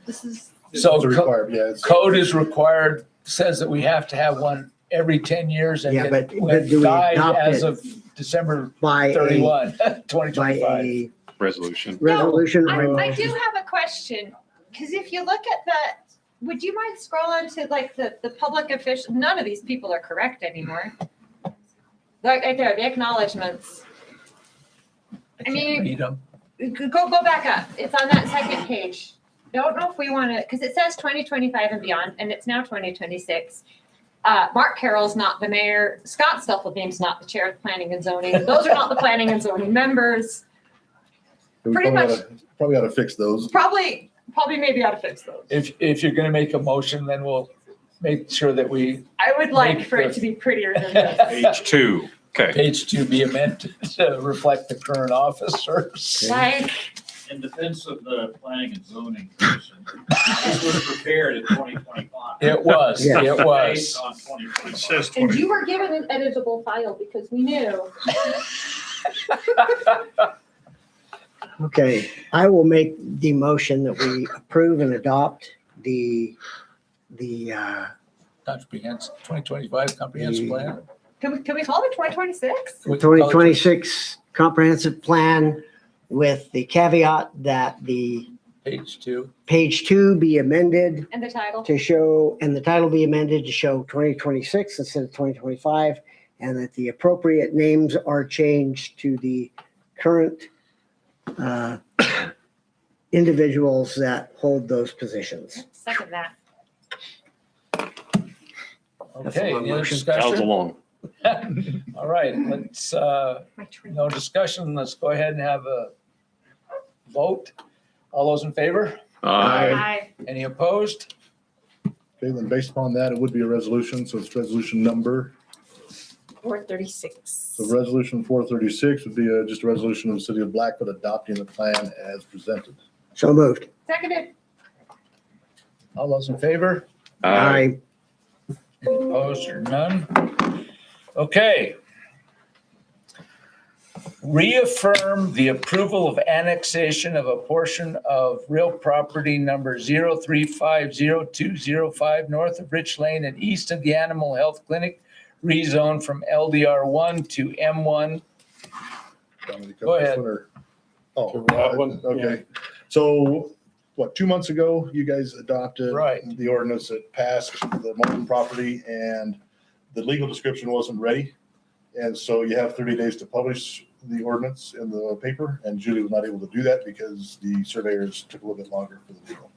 This is, So It's required, yeah. It's, Code is required, says that we have to have one every 10 years and Yeah, it but went do we died adopt as it of December by 31, by 2025. a Resolution. resolution or a I do motion? have a question, because if you look at the, would you mind scrolling to like the public official, none of these people are correct anymore. Like, right there, the acknowledgements. I I mean- can't read them. Go back up. It's on that second page. Don't know if we want to, because it says 2025 and beyond, and it's now 2026. Mark Carroll's not the mayor. Scott Stuffelbeam's not the chair of planning and zoning. Those are not the planning and zoning members. we Pretty probably ought to fix those. Probably maybe ought to fix those. If you're gonna make a motion, then we'll make sure that we, I would like Make for it the- to be prettier than this. H2. Okay. page 2 be amended to reflect the current officers. Like, In defense of the planning and zoning commission, this was prepared in 2025. It was, Yeah. it was. Based on 2025. It says and 20. you were given an editable file because we knew. Okay, I will make the motion that we approve and adopt the Comprehensive, 2025 comprehensive plan. Can we call it 2026? 2026 comprehensive plan with the caveat that the Page 2. page 2 be amended And the title? to show, and the title be amended to show 2026 instead of 2025, and that the appropriate names are changed to the current individuals that hold those positions. Second that. That's a Okay, long any other motion. That was discussion? long. All right, let's, My train. no discussion. Let's go ahead and have a vote. All those in favor? Aye. Any opposed? Okay, then based upon that, it would be a resolution, so it's resolution number. 436. So resolution 436 would be just a resolution of the city of Blackfoot adopting the plan as presented. So moved. Seconded. All those in favor? Aye. Any opposed or none? Okay. Reaffirm the approval of annexation of a portion of real property number 0350205 north of Rich Lane and east of the Animal Health Clinic, rezone from LDR1 to M1. Want me to cover Go this ahead. one, or- Oh, Cover that one, okay. So, 2 months ago, you guys adopted Right. the ordinance that passed the Moulton property, and the legal description wasn't ready. And so you have 30 days to publish the ordinance in the paper, and Julie was not able to do that because the surveyors took a little bit longer for the legal.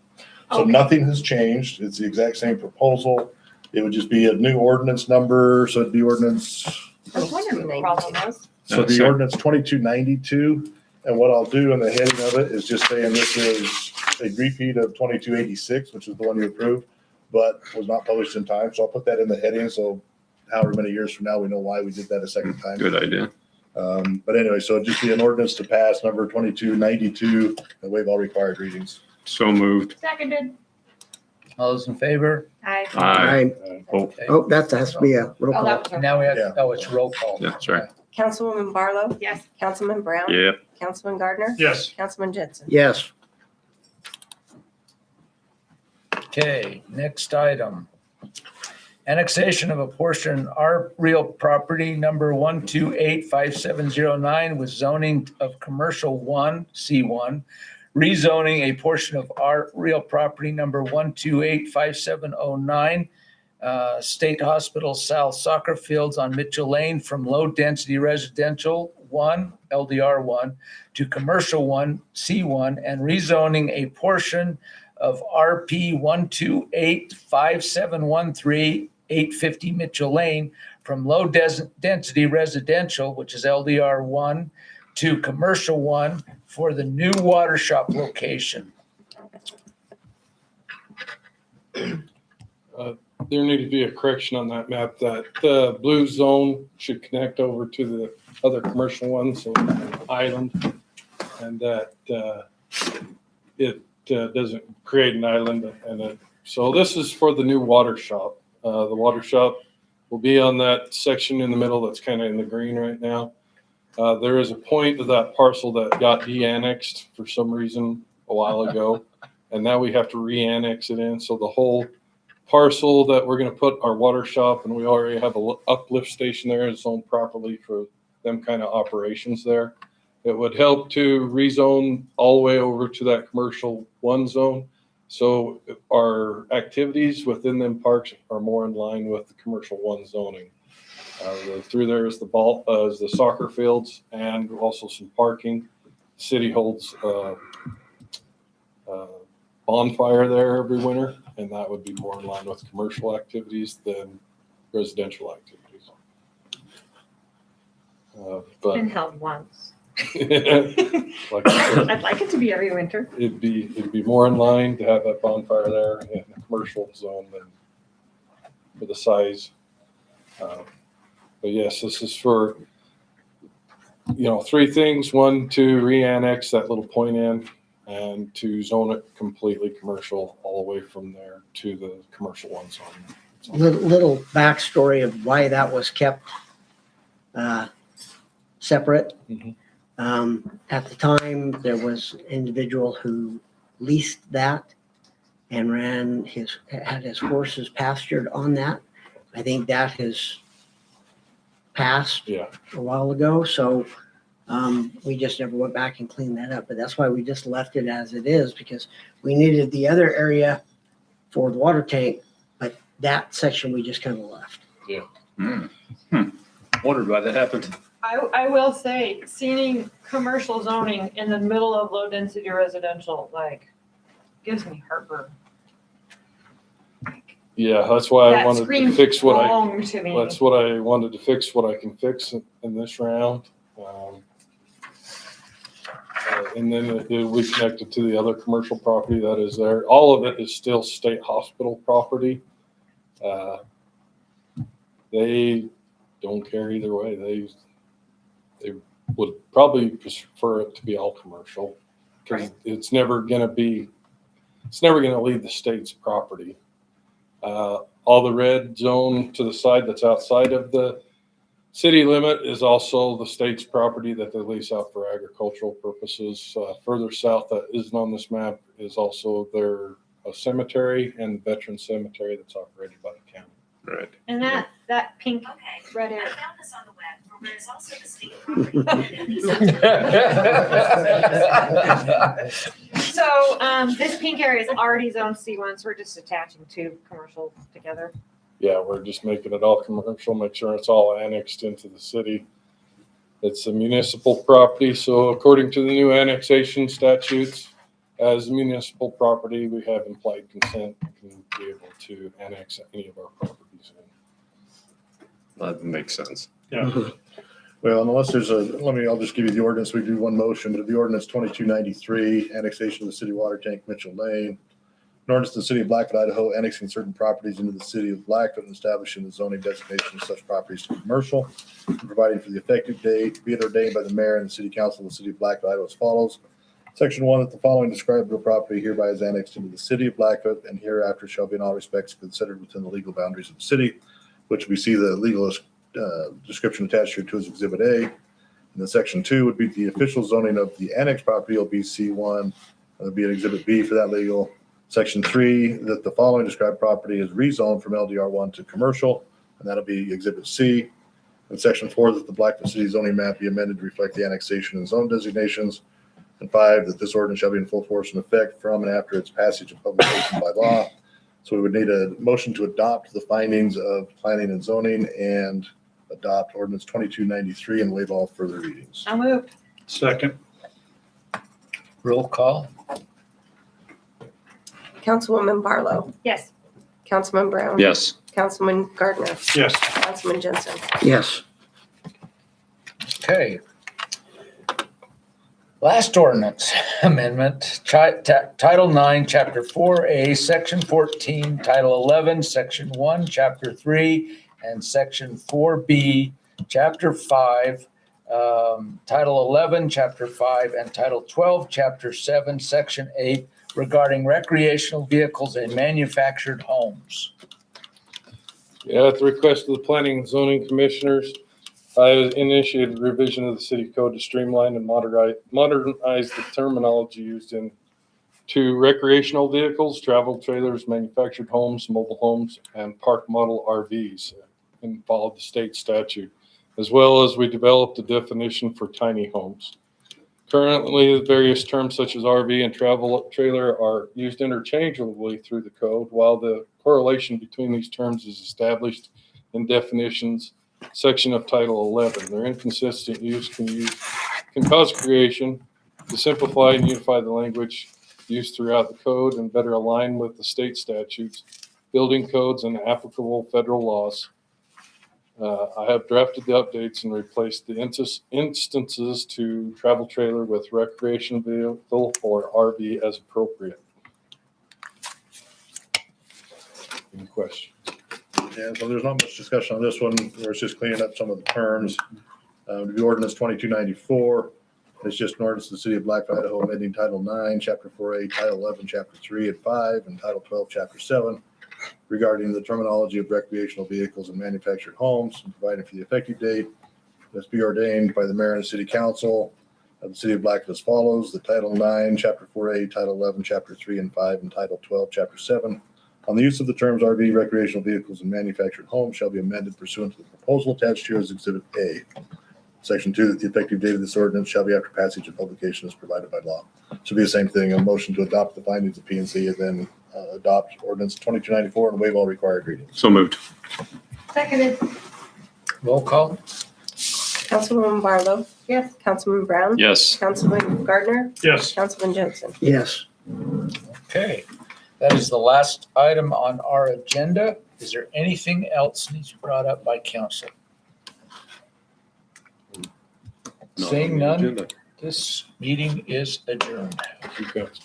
So Okay. nothing has changed. It's the exact same proposal. It would just be a new ordinance number, so it'd be ordinance, I was wondering what the problem was. so it'd be ordinance 2292. And what I'll do in the heading of it is just saying this is a repeat of 2286, which is the one you approved, but was not published in time. So I'll put that in the heading, so however many years from now, we know why we did that a second time. Good idea. But anyway, so it'd just be an ordinance to pass number 2292 and waive all required readings. So moved. Seconded. All those in favor? Aye. Aye. Oh, Okay. Oh, that has to be a roll Oh, that call. was. Now we have, Yeah. oh, it's roll call. yeah, sorry. Councilwoman Barlow, Yes. Councilman Brown, Yep. Councilman Gardner, Yes. Councilman Jensen. Yes. Okay, next item. Annexation of a portion our real property number 1285709 with zoning of commercial 1, C1. Rezoning a portion of our real property number 1285709, State Hospital South Soccer Fields on Mitchell Lane from low-density residential 1, LDR 1, to commercial 1, C1, and rezoning a portion of RP 1285713, 850 Mitchell Lane from low-density residential, which is LDR 1, to commercial 1 for the new water shop location. There need to be a correction on that map, that the blue zone should connect over to the other commercial ones on the island, and that it doesn't create an island. So this is for the new water shop. The water shop will be on that section in the middle that's kind of in the green right now. There is a point of that parcel that got de-annexed for some reason a while ago, and now we have to re-annex it in. So the whole parcel that we're going to put our water shop, and we already have a uplift station there, is zoned properly for them kind of operations there. It would help to rezone all the way over to that commercial 1 zone. So our activities within them parks are more in line with the commercial 1 zoning. Through there is the soccer fields and also some parking. City holds bonfire there every winter, and that would be more in line with commercial activities than residential activities. Been held once. Like I said, I'd like it to be every winter. it'd be more in line to have that bonfire there in the commercial zone than for the size. But yes, this is for, 3 things. 1, to re-annex that little point in, and to zone it completely commercial all the way from there to the commercial 1 zone. Little backstory of why that was kept separate. At the time, there was an individual who leased that and had his horses pastured on that. I think that has passed a while ago, so we just never went back and cleaned that up. But that's why we just left it as it is, because we needed the other area for the water tank, but that section we just kind of left. Yeah. Wondered why that happened. I will say, seeing commercial zoning in the middle of low density residential, gives me heartburn. Yeah, that's why I That wanted to screams fix what wrong to me. That's what I wanted to fix, what I can fix in this round. And then it will be connected to the other commercial property that is there. All of it is still state hospital property. They don't care either way. They would probably prefer it to be all commercial, because it's never going to leave the state's property. All the red zone to the side that's outside of the city limit is also the state's property that they lease out for agricultural purposes. Further south that isn't on this map is also their cemetery and veteran cemetery that's operated by the county. Right. And that pink red area. I found this on the web, where there's also the state So this pink area is already zone C1, so we're just attaching 2 commercial together. Yeah, we're just making it all commercial, make sure it's all annexed into the city. It's a municipal property, so according to the new annexation statutes, as municipal property, we have implied consent and be able to annex any of our properties in. That makes sense. Yeah. Well, unless there's I'll just give you the ordinance. We do one motion, but the ordinance 2293, annexation of the city water tank, Mitchell Lane. An ordinance to the city of Blackfoot, Idaho, annexing certain properties into the city of Blackfoot and establishing the zoning designation of such properties to commercial, and providing for the effective date, be it ordained by the mayor and the city council of the city of Blackfoot, Idaho as follows. Section 1, that the following described real property hereby is annexed into the city of Blackfoot and hereafter shall be in all respects considered within the legal boundaries of the city, which we see the legal description attached here to as Exhibit A. And then Section 2 would be the official zoning of the annexed property will be C1. It would be an Exhibit B for that legal. Section 3, that the following described property is rezoned from LDR1 to commercial, and that'll be Exhibit C. And Section 4, that the Blackfoot City zoning map be amended to reflect the annexation and zone designations. And 5, that this ordinance shall be in full force and effect from and after its passage and publication by law. So we would need a motion to adopt the findings of planning and zoning and adopt ordinance 2293 and waive all further readings. I'll move. Second. Roll call? Councilwoman Barlow, Yes. Councilman Brown. Yes. Councilman Gardner, Yes. Councilman Jensen. Yes. Okay. Last ordinance amendment, Title 9, Chapter 4A, Section 14, Title 11, Section 1, Chapter 3, and Section 4B, Chapter 5, Title 11, Chapter 5, and Title 12, Chapter 7, Section 8, regarding recreational vehicles in manufactured homes. Yeah, at the request of the Planning and Zoning Commissioners, I initiated revision of the city code to streamline and modernize the terminology used in to recreational vehicles, travel trailers, manufactured homes, mobile homes, and park model RVs, and follow the state statute, as well as we developed a definition for tiny homes. Currently, various terms such as RV and travel trailer are used interchangeably through the code, while the correlation between these terms is established in definitions section of Title 11. Their inconsistent use can cause creation. To simplify and unify the language used throughout the code and better align with the state statutes, building codes, and applicable federal laws, I have drafted the updates and replaced the instances to travel trailer with recreation vehicle or RV as appropriate. Any questions? Yeah, so there's not much discussion on this one. We're just cleaning up some of the terms. The ordinance 2294, it's just an ordinance of the city of Blackfoot, Idaho, amending Title 9, Chapter 4A, Title 11, Chapter 3 and 5, and Title 12, Chapter 7, regarding the terminology of recreational vehicles and manufactured homes, and providing for the effective date. This be ordained by the mayor and the city council of the city of Blackfoot as follows: the Title 9, Chapter 4A, Title 11, Chapter 3 and 5, and Title 12, Chapter 7 on the use of the terms RV, recreational vehicles, and manufactured homes shall be amended pursuant to the proposal attached here as Exhibit A. Section 2, that the effective date of this ordinance shall be after passage and publication as provided by law. So be the same thing, a motion to adopt the findings of P&Z and then adopt ordinance 2294 and waive all required readings. So moved. Seconded. Roll call? Councilwoman Barlow, Yes. Councilman Brown. Yes. Councilman Gardner, Yes. Councilman Jensen. Yes. Okay, that is the last item on our agenda. Is there anything else needs to be brought up by council? Seeing none, this meeting is adjourned. You guys.